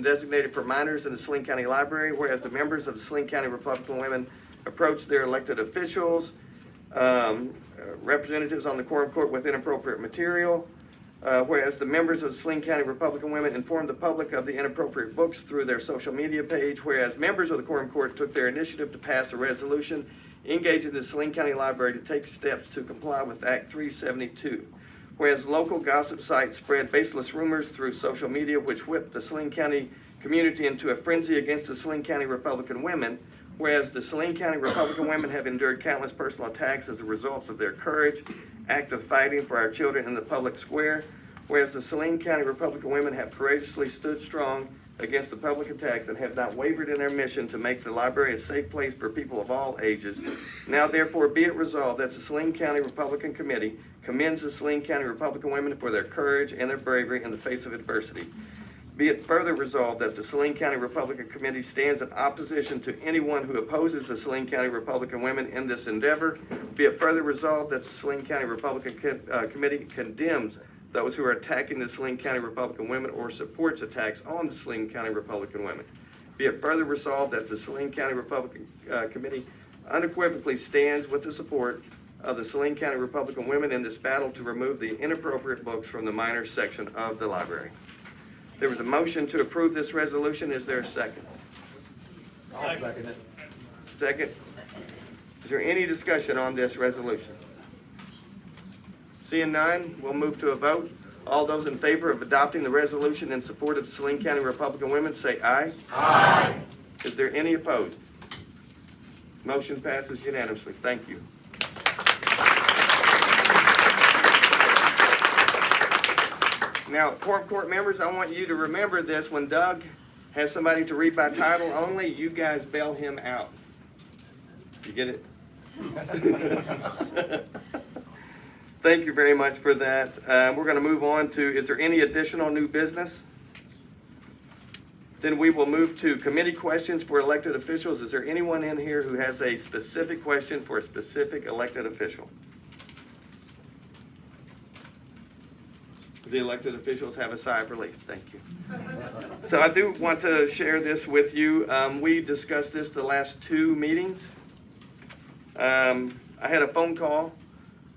designated for minors in the Saline County Library, whereas the members of the Saline County Republican Women approached their elected officials, representatives on the Quorum Court with inappropriate material, whereas the members of the Saline County Republican Women informed the public of the inappropriate books through their social media page, whereas members of the Quorum Court took their initiative to pass a resolution engaging the Saline County Library to take steps to comply with Act 372. Whereas local gossip sites spread baseless rumors through social media which whipped the Saline County community into a frenzy against the Saline County Republican Women, whereas the Saline County Republican Women have endured countless personal attacks as a result of their courage, active fighting for our children in the public square, whereas the Saline County Republican Women have courageously stood strong against the public attacks and have not wavered in their mission to make the library a safe place for people of all ages. Now therefore be it resolved that the Saline County Republican Committee commends the Saline County Republican Women for their courage and their bravery in the face of adversity. Be it further resolved that the Saline County Republican Committee stands in opposition to anyone who opposes the Saline County Republican women in this endeavor. Be it further resolved that the Saline County Republican Committee condemns those who are attacking the Saline County Republican women or supports attacks on the Saline County Republican women. Be it further resolved that the Saline County Republican Committee unequivocally stands with the support of the Saline County Republican women in this battle to remove the inappropriate books from the minors section of the library. There was a motion to approve this resolution. Is there a second? I'll second it. Second. Is there any discussion on this resolution? Seeing none, we'll move to a vote. All those in favor of adopting the resolution in support of the Saline County Republican women say aye. Aye. Is there any opposed? Motion passes unanimously. Thank you. Now, quorum court members, I want you to remember this. When Doug has somebody to read by title only, you guys bail him out. You get it? Thank you very much for that. We're going to move on to, is there any additional new business? Then we will move to committee questions for elected officials. Is there anyone in here who has a specific question for a specific elected official? The elected officials have a sigh of relief. Thank you. So I do want to share this with you. We discussed this the last two meetings. I had a phone call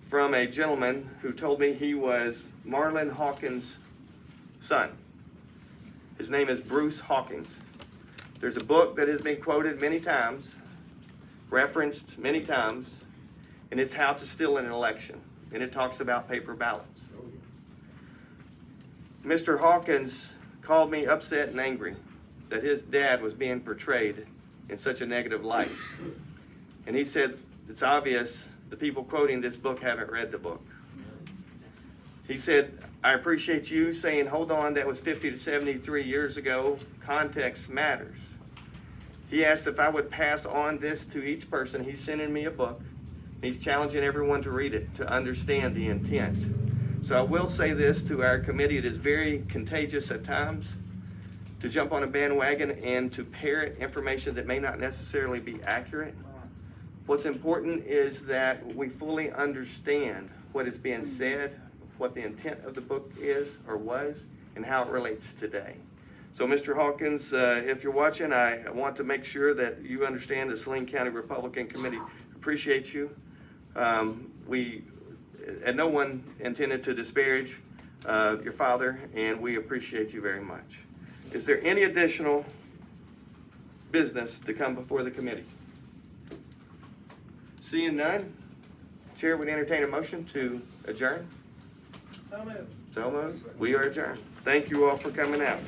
from a gentleman who told me he was Marlon Hawkins' son. His name is Bruce Hawkins. There's a book that has been quoted many times, referenced many times, and it's How to Steal an Election. And it talks about paper ballots. Mr. Hawkins called me upset and angry that his dad was being portrayed in such a negative light. And he said, it's obvious the people quoting this book haven't read the book. He said, I appreciate you saying, hold on, that was 50 to 73 years ago. Context matters. He asked if I would pass on this to each person. He's sending me a book. He's challenging everyone to read it, to understand the intent. So I will say this to our committee, it is very contagious at times to jump on a bandwagon and to parrot information that may not necessarily be accurate. What's important is that we fully understand what is being said, what the intent of the book is or was, and how it relates today. So Mr. Hawkins, if you're watching, I want to make sure that you understand the Saline County Republican Committee appreciates you. And no one intended to disparage your father, and we appreciate you very much. Is there any additional business to come before the committee? Seeing none, Chair would entertain a motion to adjourn. So moved. So moved. We are adjourned. Thank you all for coming out.